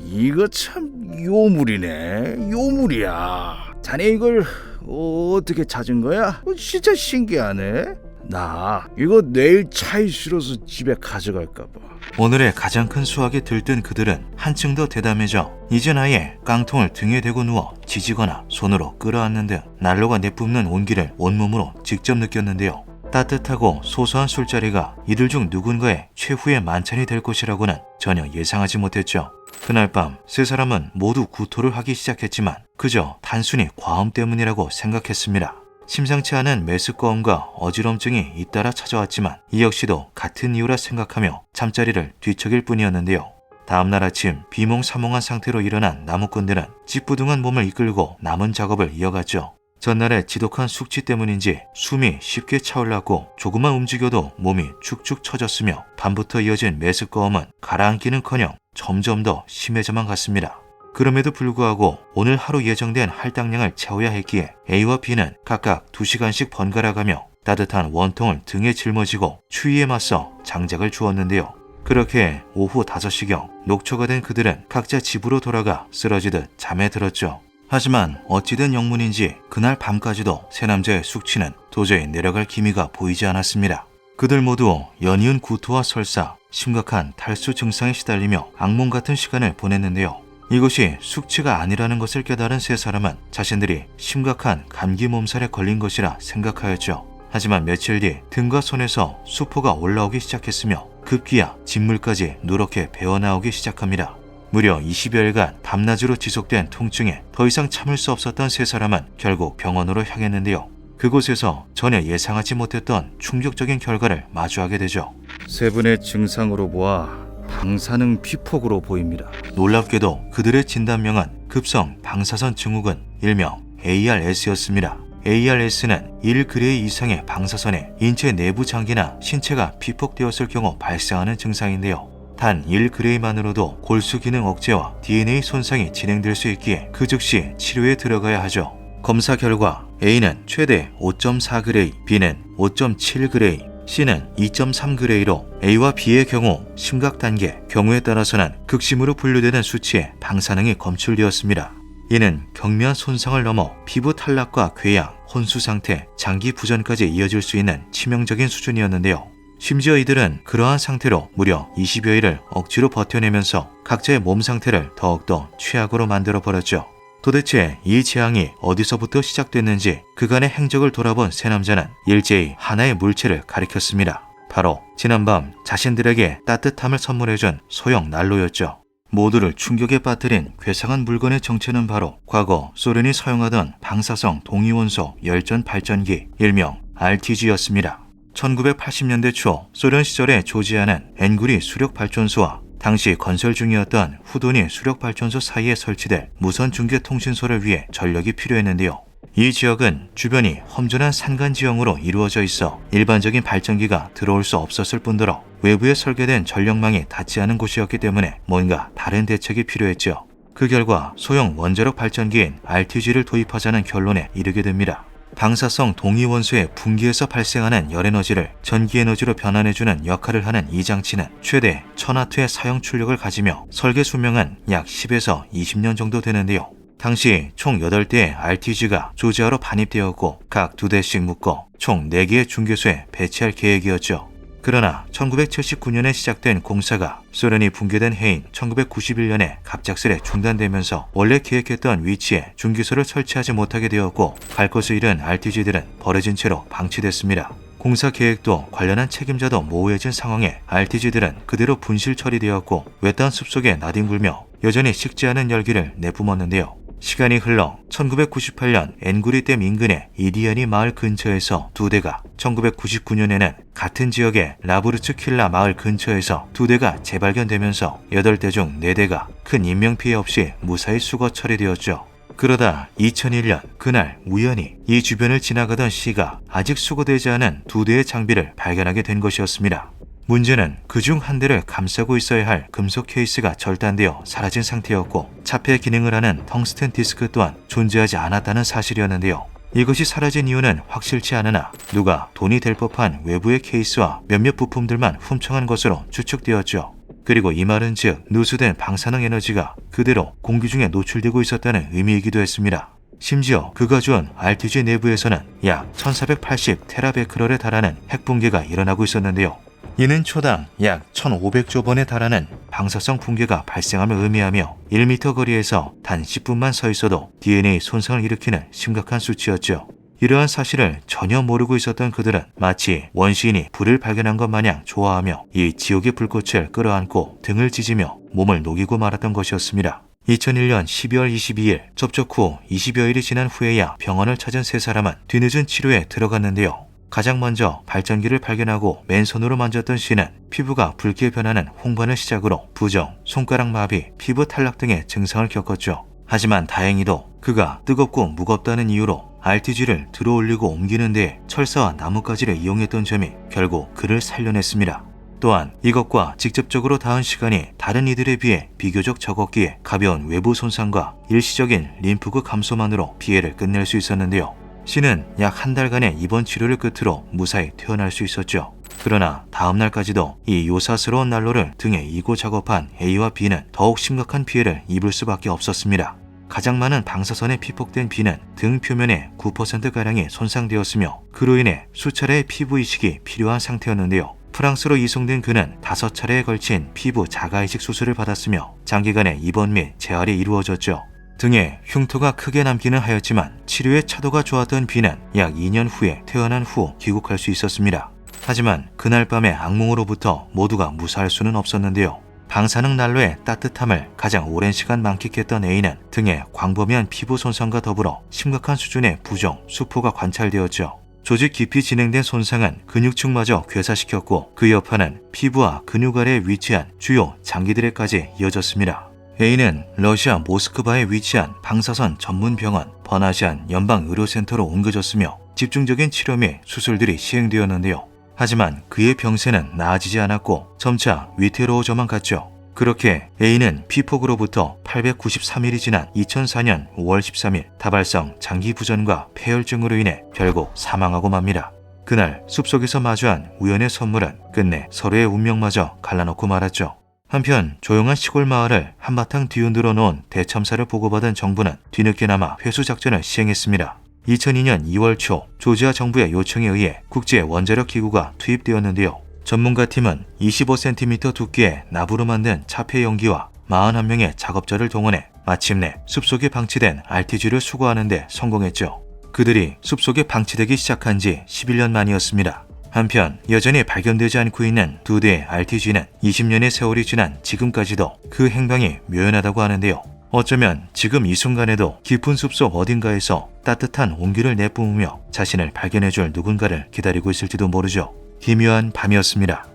이거 참 요물이네. 요물이야. 자네 이걸 어떻게 찾은 거야? 진짜 신기하네. 나 이거 내일 차에 실어서 집에 가져갈까 봐. 오늘의 가장 큰 수확에 들뜬 그들은 한층 더 대담해져 이젠 아예 깡통을 등에 대고 누워 지지거나 손으로 끌어안는 등 난로가 내뿜는 온기를 온몸으로 직접 느꼈는데요. 따뜻하고 소소한 술자리가 이들 중 누군가의 최후의 만찬이 될 것이라고는 전혀 예상하지 못했죠. 그날 밤 세 사람은 모두 구토를 하기 시작했지만 그저 단순히 과음 때문이라고 생각했습니다. 심상치 않은 메스꺼움과 어지럼증이 잇따라 찾아왔지만 이 역시도 같은 이유라 생각하며 잠자리를 뒤척일 뿐이었는데요. 다음날 아침 비몽사몽한 상태로 일어난 나무꾼들은 찌뿌둥한 몸을 이끌고 남은 작업을 이어갔죠. 전날의 지독한 숙취 때문인지 숨이 쉽게 차올랐고 조금만 움직여도 몸이 축축 처졌으며 밤부터 이어진 메스꺼움은 가라앉기는커녕 점점 더 심해져만 갔습니다. 그럼에도 불구하고 오늘 하루 예정된 할당량을 채워야 했기에 A와 B는 각각 2시간씩 번갈아가며 따뜻한 원통을 등에 짊어지고 추위에 맞서 장작을 주었는데요. 그렇게 오후 5시경 녹초가 된 그들은 각자 집으로 돌아가 쓰러지듯 잠에 들었죠. 하지만 어찌된 영문인지 그날 밤까지도 세 남자의 숙취는 도저히 내려갈 기미가 보이지 않았습니다. 그들 모두 연이은 구토와 설사, 심각한 탈수 증상에 시달리며 악몽 같은 시간을 보냈는데요. 이것이 숙취가 아니라는 것을 깨달은 세 사람은 자신들이 심각한 감기 몸살에 걸린 것이라 생각하였죠. 하지만 며칠 뒤 등과 손에서 수포가 올라오기 시작했으며 급기야 진물까지 누렇게 배어나오기 시작합니다. 무려 20여일간 밤낮으로 지속된 통증에 더 이상 참을 수 없었던 세 사람은 결국 병원으로 향했는데요. 그곳에서 전혀 예상하지 못했던 충격적인 결과를 마주하게 되죠. 세 분의 증상으로 보아 방사능 피폭으로 보입니다. 놀랍게도 그들의 진단명은 급성 방사선 증후군 일명 ARS였습니다. ARS는 1그레이 이상의 방사선에 인체 내부 장기나 신체가 피폭되었을 경우 발생하는 증상인데요. 단 1그레이만으로도 골수 기능 억제와 DNA 손상이 진행될 수 있기에 그 즉시 치료에 들어가야 하죠. 검사 결과 A는 최대 5.4그레이, B는 5.7그레이, C는 2.3그레이로 A와 B의 경우 심각 단계, 경우에 따라서는 극심으로 분류되는 수치의 방사능이 검출되었습니다. 이는 경미한 손상을 넘어 피부 탈락과 궤양, 혼수 상태, 장기 부전까지 이어질 수 있는 치명적인 수준이었는데요. 심지어 이들은 그러한 상태로 무려 20여일을 억지로 버텨내면서 각자의 몸 상태를 더욱더 최악으로 만들어버렸죠. 도대체 이 재앙이 어디서부터 시작됐는지 그간의 행적을 돌아본 세 남자는 일제히 하나의 물체를 가리켰습니다. 바로 지난밤 자신들에게 따뜻함을 선물해준 소형 난로였죠. 모두를 충격에 빠뜨린 괴상한 물건의 정체는 바로 과거 소련이 사용하던 방사성 동위원소 열전 발전기, 일명 RTG였습니다. 1980년대 초 소련 시절에 조지아는 엔구리 수력발전소와 당시 건설 중이었던 후도니 수력발전소 사이에 설치될 무선 중계통신소를 위해 전력이 필요했는데요. 이 지역은 주변이 험준한 산간 지형으로 이루어져 있어 일반적인 발전기가 들어올 수 없었을 뿐더러 외부에 설계된 전력망이 닿지 않은 곳이었기 때문에 뭔가 다른 대책이 필요했죠. 그 결과 소형 원자력 발전기인 RTG를 도입하자는 결론에 이르게 됩니다. 방사성 동위원소의 분기에서 발생하는 열에너지를 전기에너지로 변환해주는 역할을 하는 이 장치는 최대 1000W의 사용 출력을 가지며 설계 수명은 약 10에서 20년 정도 되는데요. 당시 총 8대의 RTG가 조지아로 반입되었고 각 2대씩 묶어 총 4개의 중계소에 배치할 계획이었죠. 그러나 1979년에 시작된 공사가 소련이 붕괴된 해인 1991년에 갑작스레 중단되면서 원래 계획했던 위치에 중기소를 설치하지 못하게 되었고 갈 곳을 잃은 RTG들은 버려진 채로 방치됐습니다. 공사 계획도 관련한 책임자도 모호해진 상황에 RTG들은 그대로 분실 처리되었고 외딴 숲속에 나뒹굴며 여전히 식지 않은 열기를 내뿜었는데요. 시간이 흘러 1998년 엔구리댐 인근의 이디아니 마을 근처에서 2대가, 1999년에는 같은 지역의 라브르츠킬라 마을 근처에서 2대가 재발견되면서 8대 중 4대가 큰 인명피해 없이 무사히 수거 처리되었죠. 그러다 2001년 그날 우연히 이 주변을 지나가던 C가 아직 수거되지 않은 2대의 장비를 발견하게 된 것이었습니다. 문제는 그중 한 대를 감싸고 있어야 할 금속 케이스가 절단되어 사라진 상태였고 차폐 기능을 하는 텅스텐 디스크 또한 존재하지 않았다는 사실이었는데요. 이것이 사라진 이유는 확실치 않으나 누가 돈이 될 법한 외부의 케이스와 몇몇 부품들만 훔쳐간 것으로 추측되었죠. 그리고 이 말은 즉 누수된 방사능 에너지가 그대로 공기 중에 노출되고 있었다는 의미이기도 했습니다. 심지어 그가 준 RTG 내부에서는 약 1480테라베크럴에 달하는 핵붕괴가 일어나고 있었는데요. 이는 초당 약 1500조 번에 달하는 방사성 붕괴가 발생함을 의미하며 1m 거리에서 단 10분만 서 있어도 DNA 손상을 일으키는 심각한 수치였죠. 이러한 사실을 전혀 모르고 있었던 그들은 마치 원시인이 불을 발견한 것 마냥 좋아하며 이 지옥의 불꽃을 끌어안고 등을 찢으며 몸을 녹이고 말았던 것이었습니다. 2001년 12월 22일 접촉 후 20여일이 지난 후에야 병원을 찾은 세 사람은 뒤늦은 치료에 들어갔는데요. 가장 먼저 발전기를 발견하고 맨손으로 만졌던 C는 피부가 붉게 변하는 홍반을 시작으로 부종, 손가락 마비, 피부 탈락 등의 증상을 겪었죠. 하지만 다행히도 그가 뜨겁고 무겁다는 이유로 RTG를 들어올리고 옮기는 데에 철사와 나뭇가지를 이용했던 점이 결국 그를 살려냈습니다. 또한 이것과 직접적으로 닿은 시간이 다른 이들에 비해 비교적 적었기에 가벼운 외부 손상과 일시적인 림프구 감소만으로 피해를 끝낼 수 있었는데요. C는 약 한 달간의 입원 치료를 끝으로 무사히 퇴원할 수 있었죠. 그러나 다음 날까지도 이 요사스러운 난로를 등에 이고 작업한 A와 B는 더욱 심각한 피해를 입을 수밖에 없었습니다. 가장 많은 방사선에 피폭된 B는 등 표면의 9%가량이 손상되었으며 그로 인해 수차례의 피부 이식이 필요한 상태였는데요. 프랑스로 이송된 그는 5차례에 걸친 피부 자가이식 수술을 받았으며 장기간의 입원 및 재활이 이루어졌죠. 등에 흉터가 크게 남기는 하였지만 치료의 차도가 좋았던 B는 약 2년 후에 퇴원한 후 귀국할 수 있었습니다. 하지만 그날 밤의 악몽으로부터 모두가 무사할 수는 없었는데요. 방사능 난로의 따뜻함을 가장 오랜 시간 만끽했던 A는 등에 광범위한 피부 손상과 더불어 심각한 수준의 부종, 수포가 관찰되었죠. 조직 깊이 진행된 손상은 근육층마저 괴사시켰고 그 여파는 피부와 근육 아래에 위치한 주요 장기들에까지 이어졌습니다. A는 러시아 모스크바에 위치한 방사선 전문 병원 버나시안 연방의료센터로 옮겨졌으며 집중적인 치료 및 수술들이 시행되었는데요. 하지만 그의 병세는 나아지지 않았고 점차 위태로워져만 갔죠. 그렇게 A는 피폭으로부터 893일이 지난 2004년 5월 13일 다발성 장기 부전과 폐혈증으로 인해 결국 사망하고 맙니다. 그날 숲속에서 마주한 우연의 선물은 끝내 서로의 운명마저 갈라놓고 말았죠. 한편 조용한 시골 마을을 한바탕 뒤흔들어 놓은 대참사를 보고받은 정부는 뒤늦게나마 회수 작전을 시행했습니다. 2002년 2월 초 조지아 정부의 요청에 의해 국제 원자력 기구가 투입되었는데요. 전문가 팀은 25cm 두께의 나부로 만든 차폐 용기와 41명의 작업자를 동원해 마침내 숲속에 방치된 RTG를 수거하는 데 성공했죠. 그들이 숲속에 방치되기 시작한 지 11년 만이었습니다. 한편 여전히 발견되지 않고 있는 두 대의 RTG는 20년의 세월이 지난 지금까지도 그 행방이 묘연하다고 하는데요. 어쩌면 지금 이 순간에도 깊은 숲속 어딘가에서 따뜻한 온기를 내뿜으며 자신을 발견해줄 누군가를 기다리고 있을지도 모르죠. 기묘한 밤이었습니다.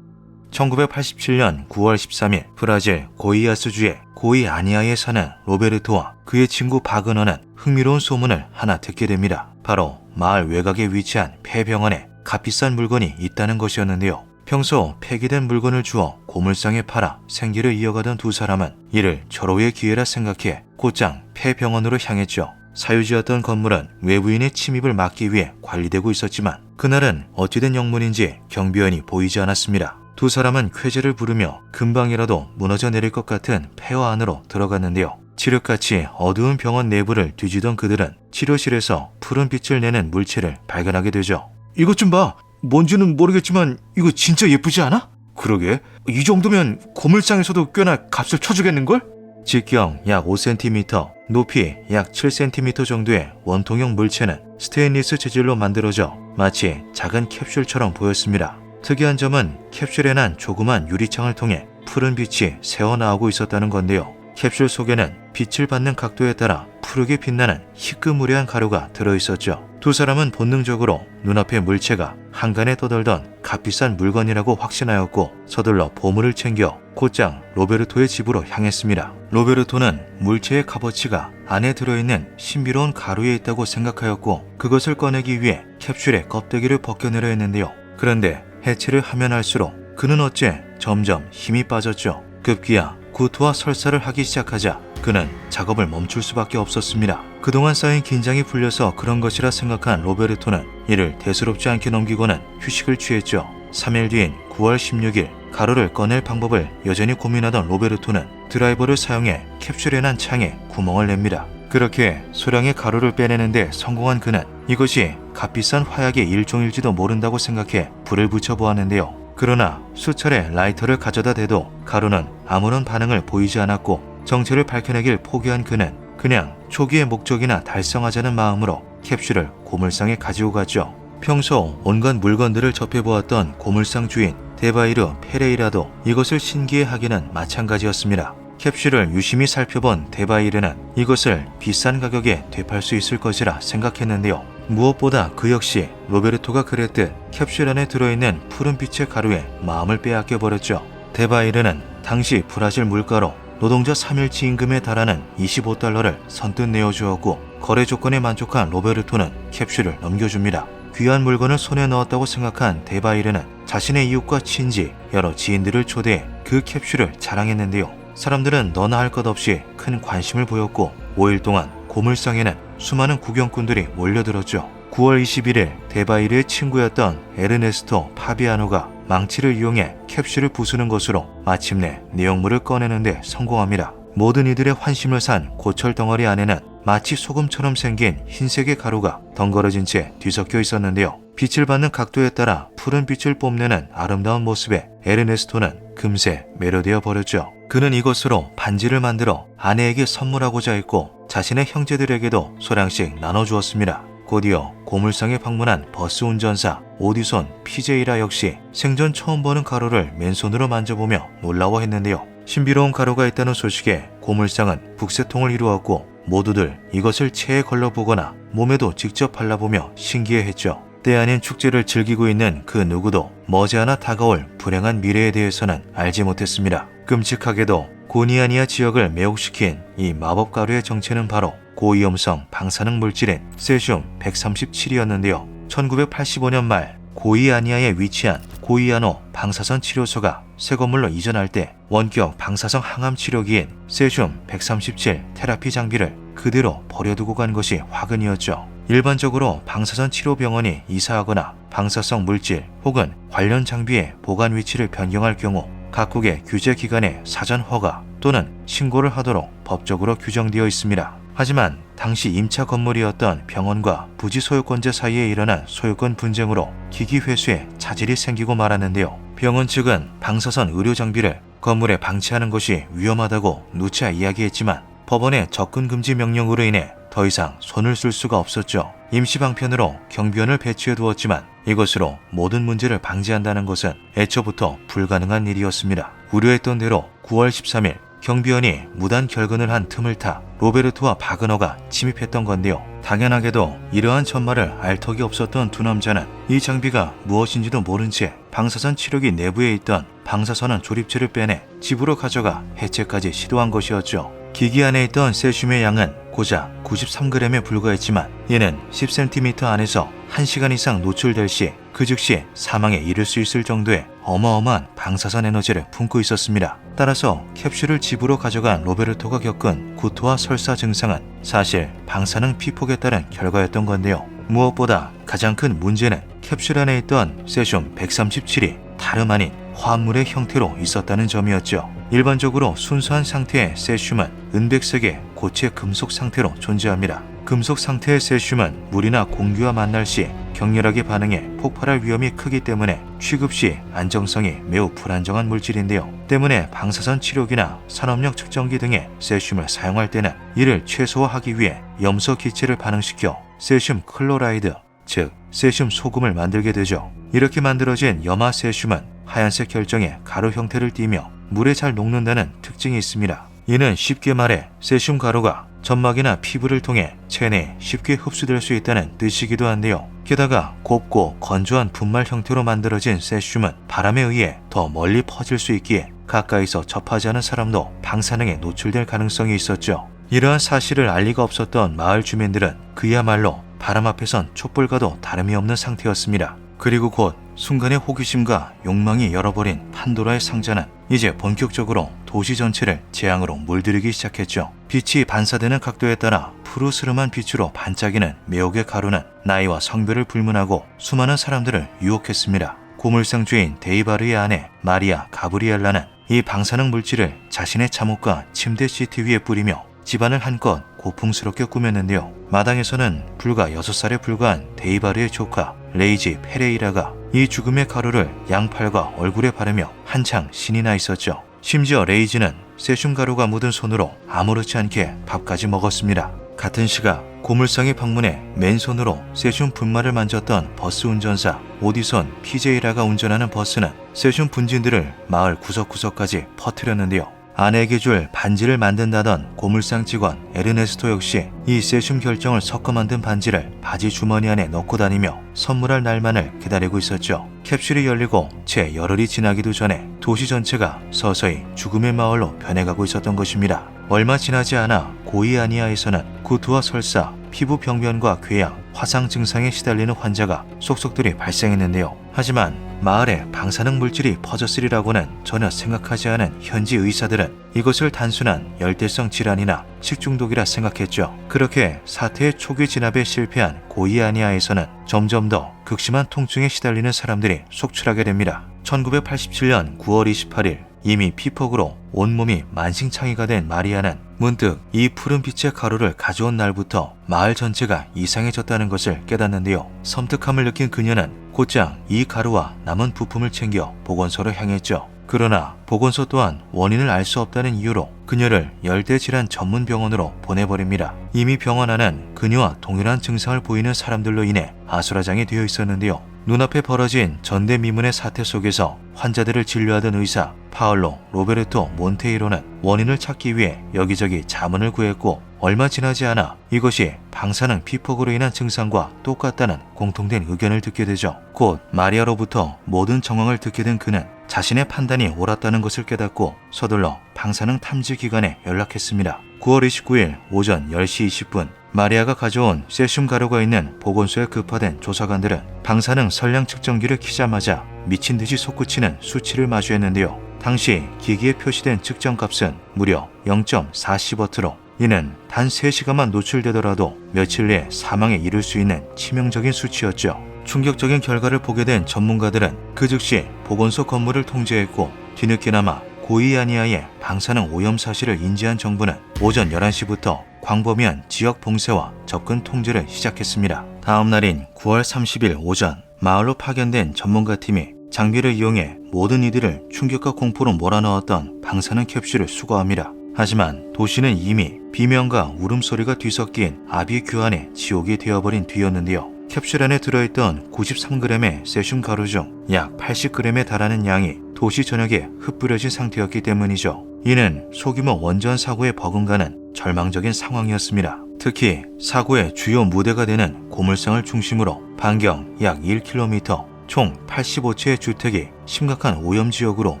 1987년 9월 13일 브라질 고이아스주의 고이아니아에 사는 로베르토와 그의 친구 바그너는 흥미로운 소문을 하나 듣게 됩니다. 바로 마을 외곽에 위치한 폐병원에 값비싼 물건이 있다는 것이었는데요. 평소 폐기된 물건을 주워 고물상에 팔아 생계를 이어가던 두 사람은 이를 절호의 기회라 생각해 곧장 폐병원으로 향했죠. 사유지였던 건물은 외부인의 침입을 막기 위해 관리되고 있었지만 그날은 어찌된 영문인지 경비원이 보이지 않았습니다. 두 사람은 쾌재를 부르며 금방이라도 무너져 내릴 것 같은 폐허 안으로 들어갔는데요. 칠흑같이 어두운 병원 내부를 뒤지던 그들은 치료실에서 푸른 빛을 내는 물체를 발견하게 되죠. 이것 좀 봐. 뭔지는 모르겠지만 이거 진짜 예쁘지 않아? 그러게. 이 정도면 고물상에서도 꽤나 값을 쳐주겠는걸? 직경 약 5cm, 높이 약 7cm 정도의 원통형 물체는 스테인리스 재질로 만들어져 마치 작은 캡슐처럼 보였습니다. 특이한 점은 캡슐에 난 조그만 유리창을 통해 푸른 빛이 새어나오고 있었다는 건데요. 캡슐 속에는 빛을 받는 각도에 따라 푸르게 빛나는 희끄무레한 가루가 들어있었죠. 두 사람은 본능적으로 눈앞의 물체가 한간에 떠돌던 값비싼 물건이라고 확신하였고 서둘러 보물을 챙겨 곧장 로베르토의 집으로 향했습니다. 로베르토는 물체의 값어치가 안에 들어있는 신비로운 가루에 있다고 생각하였고 그것을 꺼내기 위해 캡슐의 껍데기를 벗겨내려 했는데요. 그런데 해체를 하면 할수록 그는 어째 점점 힘이 빠졌죠. 급기야 구토와 설사를 하기 시작하자 그는 작업을 멈출 수밖에 없었습니다. 그동안 쌓인 긴장이 풀려서 그런 것이라 생각한 로베르토는 이를 대수롭지 않게 넘기고는 휴식을 취했죠. 3일 뒤인 9월 16일 가루를 꺼낼 방법을 여전히 고민하던 로베르토는 드라이버를 사용해 캡슐에 난 창에 구멍을 냅니다. 그렇게 소량의 가루를 빼내는데 성공한 그는 이것이 값비싼 화약의 일종일지도 모른다고 생각해 불을 붙여보았는데요. 그러나 수차례 라이터를 가져다 대도 가루는 아무런 반응을 보이지 않았고 정체를 밝혀내길 포기한 그는 그냥 초기의 목적이나 달성하자는 마음으로 캡슐을 고물상에 가지고 갔죠. 평소 온갖 물건들을 접해보았던 고물상 주인 데바이르 페레이라도 이것을 신기해하기는 마찬가지였습니다. 캡슐을 유심히 살펴본 데바이르는 이것을 비싼 가격에 되팔 수 있을 것이라 생각했는데요. 무엇보다 그 역시 로베르토가 그랬듯 캡슐 안에 들어있는 푸른빛의 가루에 마음을 빼앗겨버렸죠. 데바이르는 당시 브라질 물가로 노동자 3일치 임금에 달하는 25달러를 선뜻 내어주었고 거래 조건에 만족한 로베르토는 캡슐을 넘겨줍니다. 귀한 물건을 손에 넣었다고 생각한 데바이르는 자신의 이웃과 친지, 여러 지인들을 초대해 그 캡슐을 자랑했는데요. 사람들은 너나 할 것 없이 큰 관심을 보였고 5일 동안 고물상에는 수많은 구경꾼들이 몰려들었죠. 9월 21일 데바이르의 친구였던 에르네스토 파비아노가 망치를 이용해 캡슐을 부수는 것으로 마침내 내용물을 꺼내는데 성공합니다. 모든 이들의 환심을 산 고철 덩어리 안에는 마치 소금처럼 생긴 흰색의 가루가 덩그러진 채 뒤섞여 있었는데요. 빛을 받는 각도에 따라 푸른 빛을 뽐내는 아름다운 모습에 에르네스토는 금세 매료되어 버렸죠. 그는 이것으로 반지를 만들어 아내에게 선물하고자 했고 자신의 형제들에게도 소량씩 나눠주었습니다. 곧이어 고물상에 방문한 버스 운전사 오디손 PJ라 역시 생전 처음 보는 가루를 맨손으로 만져보며 놀라워했는데요. 신비로운 가루가 있다는 소식에 고물상은 북새통을 이루었고 모두들 이것을 체에 걸러보거나 몸에도 직접 발라보며 신기해했죠. 때 아닌 축제를 즐기고 있는 그 누구도 머지않아 다가올 불행한 미래에 대해서는 알지 못했습니다. 끔찍하게도 고니아니아 지역을 매혹시킨 이 마법 가루의 정체는 바로 고위험성 방사능 물질인 세슘 137이었는데요. 1985년 말 고이아니아에 위치한 고이아노 방사선 치료소가 새 건물로 이전할 때 원격 방사성 항암 치료기인 세슘 137 테라피 장비를 그대로 버려두고 간 것이 화근이었죠. 일반적으로 방사선 치료병원이 이사하거나 방사성 물질 혹은 관련 장비의 보관 위치를 변경할 경우 각국의 규제 기관의 사전 허가 또는 신고를 하도록 법적으로 규정되어 있습니다. 하지만 당시 임차 건물이었던 병원과 부지 소유권자 사이에 일어난 소유권 분쟁으로 기기 회수에 차질이 생기고 말았는데요. 병원 측은 방사선 의료 장비를 건물에 방치하는 것이 위험하다고 누차 이야기했지만 법원의 접근 금지 명령으로 인해 더 이상 손을 쓸 수가 없었죠. 임시 방편으로 경비원을 배치해 두었지만 이것으로 모든 문제를 방지한다는 것은 애초부터 불가능한 일이었습니다. 우려했던 대로 9월 13일 경비원이 무단 결근을 한 틈을 타 로베르토와 바그너가 침입했던 건데요. 당연하게도 이러한 전말을 알 턱이 없었던 두 남자는 이 장비가 무엇인지도 모른 채 방사선 치료기 내부에 있던 방사선원 조립체를 빼내 집으로 가져가 해체까지 시도한 것이었죠. 기기 안에 있던 세슘의 양은 고작 93g에 불과했지만 이는 10cm 안에서 1시간 이상 노출될 시 그 즉시 사망에 이를 수 있을 정도의 어마어마한 방사선 에너지를 품고 있었습니다. 따라서 캡슐을 집으로 가져간 로베르토가 겪은 구토와 설사 증상은 사실 방사능 피폭에 따른 결과였던 건데요. 무엇보다 가장 큰 문제는 캡슐 안에 있던 세슘 137이 다름 아닌 화합물의 형태로 있었다는 점이었죠. 일반적으로 순수한 상태의 세슘은 은백색의 고체 금속 상태로 존재합니다. 금속 상태의 세슘은 물이나 공기와 만날 시 격렬하게 반응해 폭발할 위험이 크기 때문에 취급 시 안정성이 매우 불안정한 물질인데요. 때문에 방사선 치료기나 산업용 측정기 등의 세슘을 사용할 때는 이를 최소화하기 위해 염소 기체를 반응시켜 세슘 클로라이드, 즉 세슘 소금을 만들게 되죠. 이렇게 만들어진 염화 세슘은 하얀색 결정의 가루 형태를 띠며 물에 잘 녹는다는 특징이 있습니다. 이는 쉽게 말해 세슘 가루가 점막이나 피부를 통해 체내에 쉽게 흡수될 수 있다는 뜻이기도 한데요. 게다가 곱고 건조한 분말 형태로 만들어진 세슘은 바람에 의해 더 멀리 퍼질 수 있기에 가까이서 접하지 않은 사람도 방사능에 노출될 가능성이 있었죠. 이러한 사실을 알 리가 없었던 마을 주민들은 그야말로 바람 앞에선 촛불과도 다름이 없는 상태였습니다. 그리고 곧 순간의 호기심과 욕망이 열어버린 판도라의 상자는 이제 본격적으로 도시 전체를 재앙으로 물들이기 시작했죠. 빛이 반사되는 각도에 따라 푸르스름한 빛으로 반짝이는 매혹의 가루는 나이와 성별을 불문하고 수많은 사람들을 유혹했습니다. 고물상 주인 데이바르의 아내 마리아 가브리엘라는 이 방사능 물질을 자신의 잠옷과 침대 시트 위에 뿌리며 집안을 한껏 고풍스럽게 꾸몄는데요. 마당에서는 불과 6살에 불과한 데이바르의 조카 레이지 페레이라가 이 죽음의 가루를 양팔과 얼굴에 바르며 한창 신이 나 있었죠. 심지어 레이지는 세슘 가루가 묻은 손으로 아무렇지 않게 밥까지 먹었습니다. 같은 시각 고물상의 방문에 맨손으로 세슘 분말을 만졌던 버스 운전사 오디손 PJ라가 운전하는 버스는 세슘 분진들을 마을 구석구석까지 퍼뜨렸는데요. 아내에게 줄 반지를 만든다던 고물상 직원 에르네스토 역시 이 세슘 결정을 섞어 만든 반지를 바지 주머니 안에 넣고 다니며 선물할 날만을 기다리고 있었죠. 캡슐이 열리고 채 열흘이 지나기도 전에 도시 전체가 서서히 죽음의 마을로 변해가고 있었던 것입니다. 얼마 지나지 않아 고이아니아에서는 구토와 설사, 피부 병변과 궤양, 화상 증상에 시달리는 환자가 속속들이 발생했는데요. 하지만 마을에 방사능 물질이 퍼졌으리라고는 전혀 생각하지 않은 현지 의사들은 이것을 단순한 열대성 질환이나 식중독이라 생각했죠. 그렇게 사태의 초기 진압에 실패한 고이아니아에서는 점점 더 극심한 통증에 시달리는 사람들이 속출하게 됩니다. 1987년 9월 28일 이미 피폭으로 온몸이 만신창이가 된 마리아는 문득 이 푸른 빛의 가루를 가져온 날부터 마을 전체가 이상해졌다는 것을 깨닫는데요. 섬뜩함을 느낀 그녀는 곧장 이 가루와 남은 부품을 챙겨 보건소로 향했죠. 그러나 보건소 또한 원인을 알 수 없다는 이유로 그녀를 열대질환 전문 병원으로 보내버립니다. 이미 병원 안은 그녀와 동일한 증상을 보이는 사람들로 인해 아수라장이 되어 있었는데요. 눈앞에 벌어진 전대미문의 사태 속에서 환자들을 진료하던 의사 파울로 로베르토 몬테이로는 원인을 찾기 위해 여기저기 자문을 구했고 얼마 지나지 않아 이것이 방사능 피폭으로 인한 증상과 똑같다는 공통된 의견을 듣게 되죠. 곧 마리아로부터 모든 정황을 듣게 된 그는 자신의 판단이 옳았다는 것을 깨닫고 서둘러 방사능 탐지 기관에 연락했습니다. 9월 29일 오전 10시 20분 마리아가 가져온 세슘 가루가 있는 보건소에 급파된 조사관들은 방사능 선량 측정기를 켜자마자 미친 듯이 솟구치는 수치를 마주했는데요. 당시 기기에 표시된 측정값은 무려 0.40W로 이는 단 3시간만 노출되더라도 며칠 내에 사망에 이를 수 있는 치명적인 수치였죠. 충격적인 결과를 보게 된 전문가들은 그 즉시 보건소 건물을 통제했고, 뒤늦게나마 고이아니아의 방사능 오염 사실을 인지한 정부는 오전 11시부터 광범위한 지역 봉쇄와 접근 통제를 시작했습니다. 다음 날인 9월 30일 오전, 마을로 파견된 전문가팀이 장비를 이용해 모든 이들을 충격과 공포로 몰아넣었던 방사능 캡슐을 수거합니다. 하지만 도시는 이미 비명과 울음소리가 뒤섞인 아비규환의 지옥이 되어버린 뒤였는데요. 캡슐 안에 들어있던 93g의 세슘 가루 중 약 80g에 달하는 양이 도시 전역에 흩뿌려진 상태였기 때문이죠. 이는 소규모 원전 사고에 버금가는 절망적인 상황이었습니다. 특히 사고의 주요 무대가 되는 고물상을 중심으로 반경 약 1km, 총 85채의 주택이 심각한 오염지역으로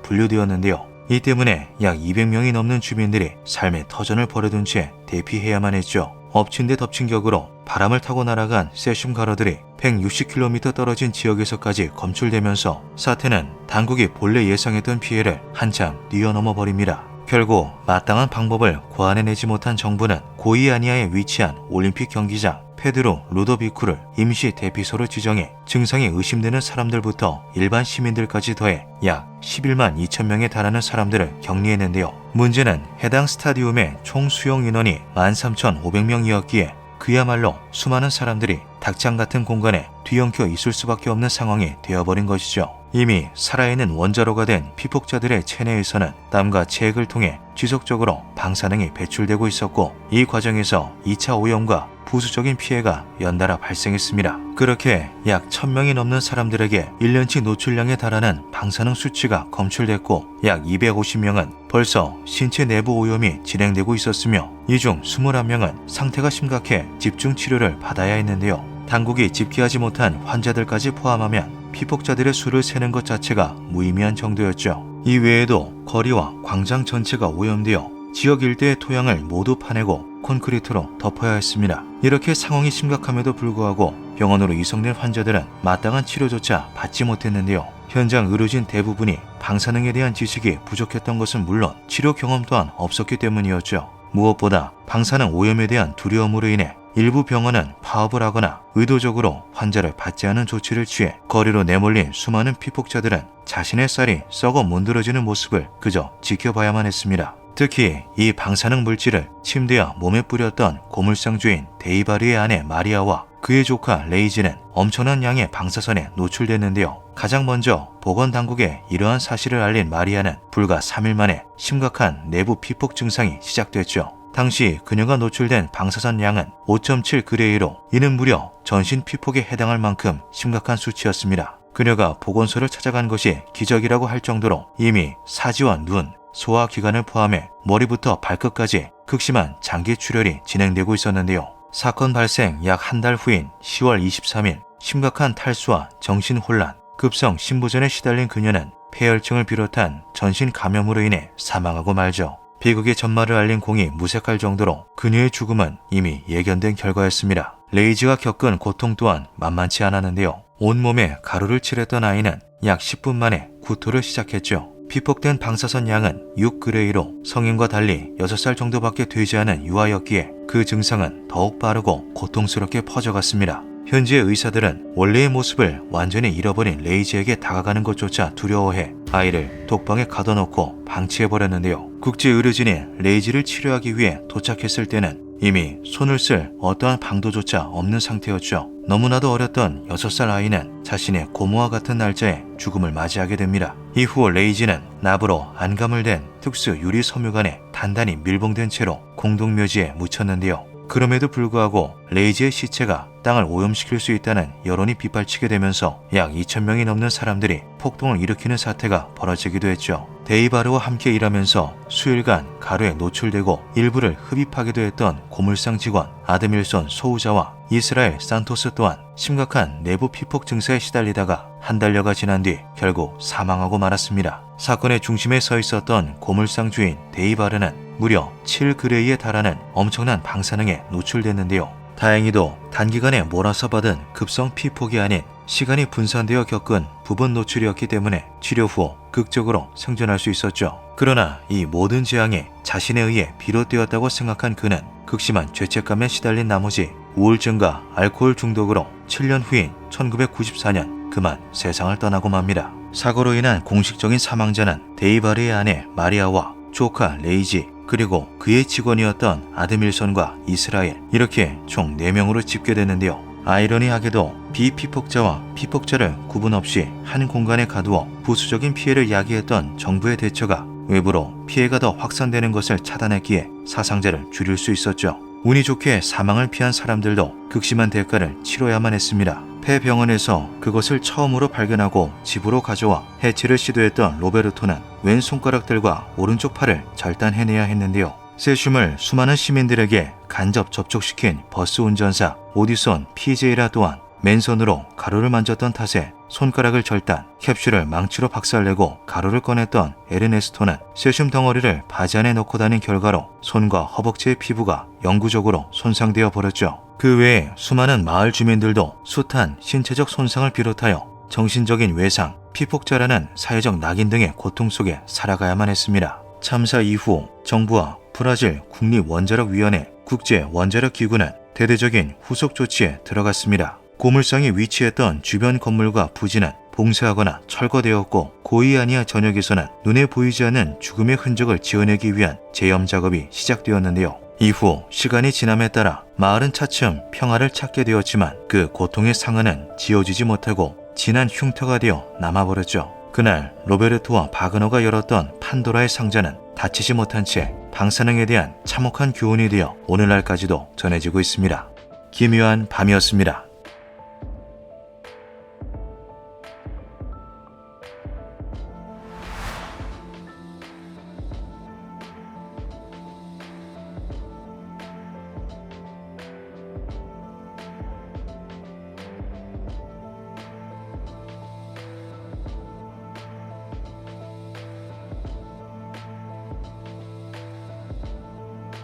분류되었는데요. 이 때문에 약 200명이 넘는 주민들이 삶의 터전을 벌여둔 채 대피해야만 했죠. 엎친 데 덮친 격으로 바람을 타고 날아간 세슘 가루들이 160km 떨어진 지역에서까지 검출되면서 사태는 당국이 본래 예상했던 피해를 한참 뛰어넘어 버립니다. 결국 마땅한 방법을 고안해내지 못한 정부는 고이아니아에 위치한 올림픽 경기장 페드로 루도비쿠를 임시 대피소로 지정해 증상이 의심되는 사람들부터 일반 시민들까지 더해 약 11만 2천 명에 달하는 사람들을 격리했는데요. 문제는 해당 스타디움의 총 수용 인원이 13,500명이었기에 그야말로 수많은 사람들이 닭장 같은 공간에 뒤엉켜 있을 수밖에 없는 상황이 되어버린 것이죠. 이미 살아있는 원자로가 된 피폭자들의 체내에서는 땀과 체액을 통해 지속적으로 방사능이 배출되고 있었고, 이 과정에서 2차 오염과 부수적인 피해가 연달아 발생했습니다. 그렇게 약 1000명이 넘는 사람들에게 1년치 노출량에 달하는 방사능 수치가 검출됐고, 약 250명은 벌써 신체 내부 오염이 진행되고 있었으며, 이 중 21명은 상태가 심각해 집중 치료를 받아야 했는데요. 당국이 집계하지 못한 환자들까지 포함하면 피폭자들의 수를 세는 것 자체가 무의미한 정도였죠. 이 외에도 거리와 광장 전체가 오염되어 지역 일대의 토양을 모두 파내고 콘크리트로 덮어야 했습니다. 이렇게 상황이 심각함에도 불구하고 병원으로 이송된 환자들은 마땅한 치료조차 받지 못했는데요. 현장 의료진 대부분이 방사능에 대한 지식이 부족했던 것은 물론 치료 경험 또한 없었기 때문이었죠. 무엇보다 방사능 오염에 대한 두려움으로 인해 일부 병원은 파업을 하거나 의도적으로 환자를 받지 않은 조치를 취해 거리로 내몰린 수많은 피폭자들은 자신의 쌀이 썩어 문드러지는 모습을 그저 지켜봐야만 했습니다. 특히 이 방사능 물질을 침대와 몸에 뿌렸던 고물상 주인 데이바르의 아내 마리아와 그의 조카 레이지는 엄청난 양의 방사선에 노출됐는데요. 가장 먼저 보건당국에 이러한 사실을 알린 마리아는 불과 3일 만에 심각한 내부 피폭 증상이 시작됐죠. 당시 그녀가 노출된 방사선 양은 5.7g로 이는 무려 전신 피폭에 해당할 만큼 심각한 수치였습니다. 그녀가 보건소를 찾아간 것이 기적이라고 할 정도로 이미 사지와 눈, 소화기관을 포함해 머리부터 발끝까지 극심한 장기 출혈이 진행되고 있었는데요. 사건 발생 약 한 달 후인 10월 23일 심각한 탈수와 정신혼란, 급성 심부전에 시달린 그녀는 폐혈증을 비롯한 전신 감염으로 인해 사망하고 말죠. 비극의 전말을 알린 공이 무색할 정도로 그녀의 죽음은 이미 예견된 결과였습니다. 레이지가 겪은 고통 또한 만만치 않았는데요. 온몸에 가루를 칠했던 아이는 약 10분 만에 구토를 시작했죠. 피폭된 방사선 양은 6g로 성인과 달리 6살 정도밖에 되지 않은 유아였기에 그 증상은 더욱 빠르고 고통스럽게 퍼져갔습니다. 현지의 의사들은 원래의 모습을 완전히 잃어버린 레이지에게 다가가는 것조차 두려워해 아이를 독방에 가둬놓고 방치해버렸는데요. 국제의료진이 레이지를 치료하기 위해 도착했을 때는 이미 손을 쓸 어떠한 방도조차 없는 상태였죠. 너무나도 어렸던 6살 아이는 자신의 고모와 같은 날짜에 죽음을 맞이하게 됩니다. 이후 레이지는 납으로 안감을 댄 특수 유리 섬유관에 단단히 밀봉된 채로 공동묘지에 묻혔는데요. 그럼에도 불구하고 레이지의 시체가 땅을 오염시킬 수 있다는 여론이 빗발치게 되면서 약 2,000명이 넘는 사람들이 폭동을 일으키는 사태가 벌어지기도 했죠. 데이바르와 함께 일하면서 수일간 가루에 노출되고 일부를 흡입하기도 했던 고물상 직원 아드밀손 소우자와 이스라엘 산토스 또한 심각한 내부 피폭 증세에 시달리다가 한 달여가 지난 뒤 결국 사망하고 말았습니다. 사건의 중심에 서 있었던 고물상 주인 데이바르는 무려 7g에 달하는 엄청난 방사능에 노출됐는데요. 다행히도 단기간에 몰아서 받은 급성 피폭이 아닌 시간이 분산되어 겪은 부분 노출이었기 때문에 치료 후 극적으로 생존할 수 있었죠. 그러나 이 모든 재앙이 자신에 의해 비롯되었다고 생각한 그는 극심한 죄책감에 시달린 나머지 우울증과 알코올 중독으로 7년 후인 1994년 그만 세상을 떠나고 맙니다. 사고로 인한 공식적인 사망자는 데이바르의 아내 마리아와 조카 레이지 그리고 그의 직원이었던 아드밀선과 이스라엘 이렇게 총 4명으로 집계됐는데요. 아이러니하게도 비피폭자와 피폭자를 구분 없이 한 공간에 가두어 부수적인 피해를 야기했던 정부의 대처가 외부로 피해가 더 확산되는 것을 차단했기에 사상자를 줄일 수 있었죠. 운이 좋게 사망을 피한 사람들도 극심한 대가를 치러야만 했습니다. 폐병원에서 그것을 처음으로 발견하고 집으로 가져와 해치를 시도했던 로베르토는 왼손가락들과 오른쪽 팔을 절단해내야 했는데요. 세슘을 수많은 시민들에게 간접 접촉시킨 버스 운전사 오디손 PJ라 또한 맨손으로 가루를 만졌던 탓에 손가락을 절단, 캡슐을 망치로 박살내고 가루를 꺼냈던 에르네스토는 세슘 덩어리를 바지 안에 넣고 다닌 결과로 손과 허벅지의 피부가 영구적으로 손상되어 버렸죠. 그 외에 수많은 마을 주민들도 숱한 신체적 손상을 비롯하여 정신적인 외상, 피폭자라는 사회적 낙인 등의 고통 속에 살아가야만 했습니다. 참사 이후 정부와 브라질 국립원자력위원회 국제원자력기구는 대대적인 후속 조치에 들어갔습니다. 고물상에 위치했던 주변 건물과 부지는 봉쇄하거나 철거되었고 고이아니아 전역에서는 눈에 보이지 않는 죽음의 흔적을 지어내기 위한 재염 작업이 시작되었는데요. 이후 시간이 지남에 따라 마을은 차츰 평화를 찾게 되었지만 그 고통의 상흔은 지워지지 못하고 진한 흉터가 되어 남아버렸죠. 그날 로베르토와 바그너가 열었던 판도라의 상자는 닫히지 못한 채 방사능에 대한 참혹한 교훈이 되어 오늘날까지도 전해지고 있습니다. 기묘한 밤이었습니다.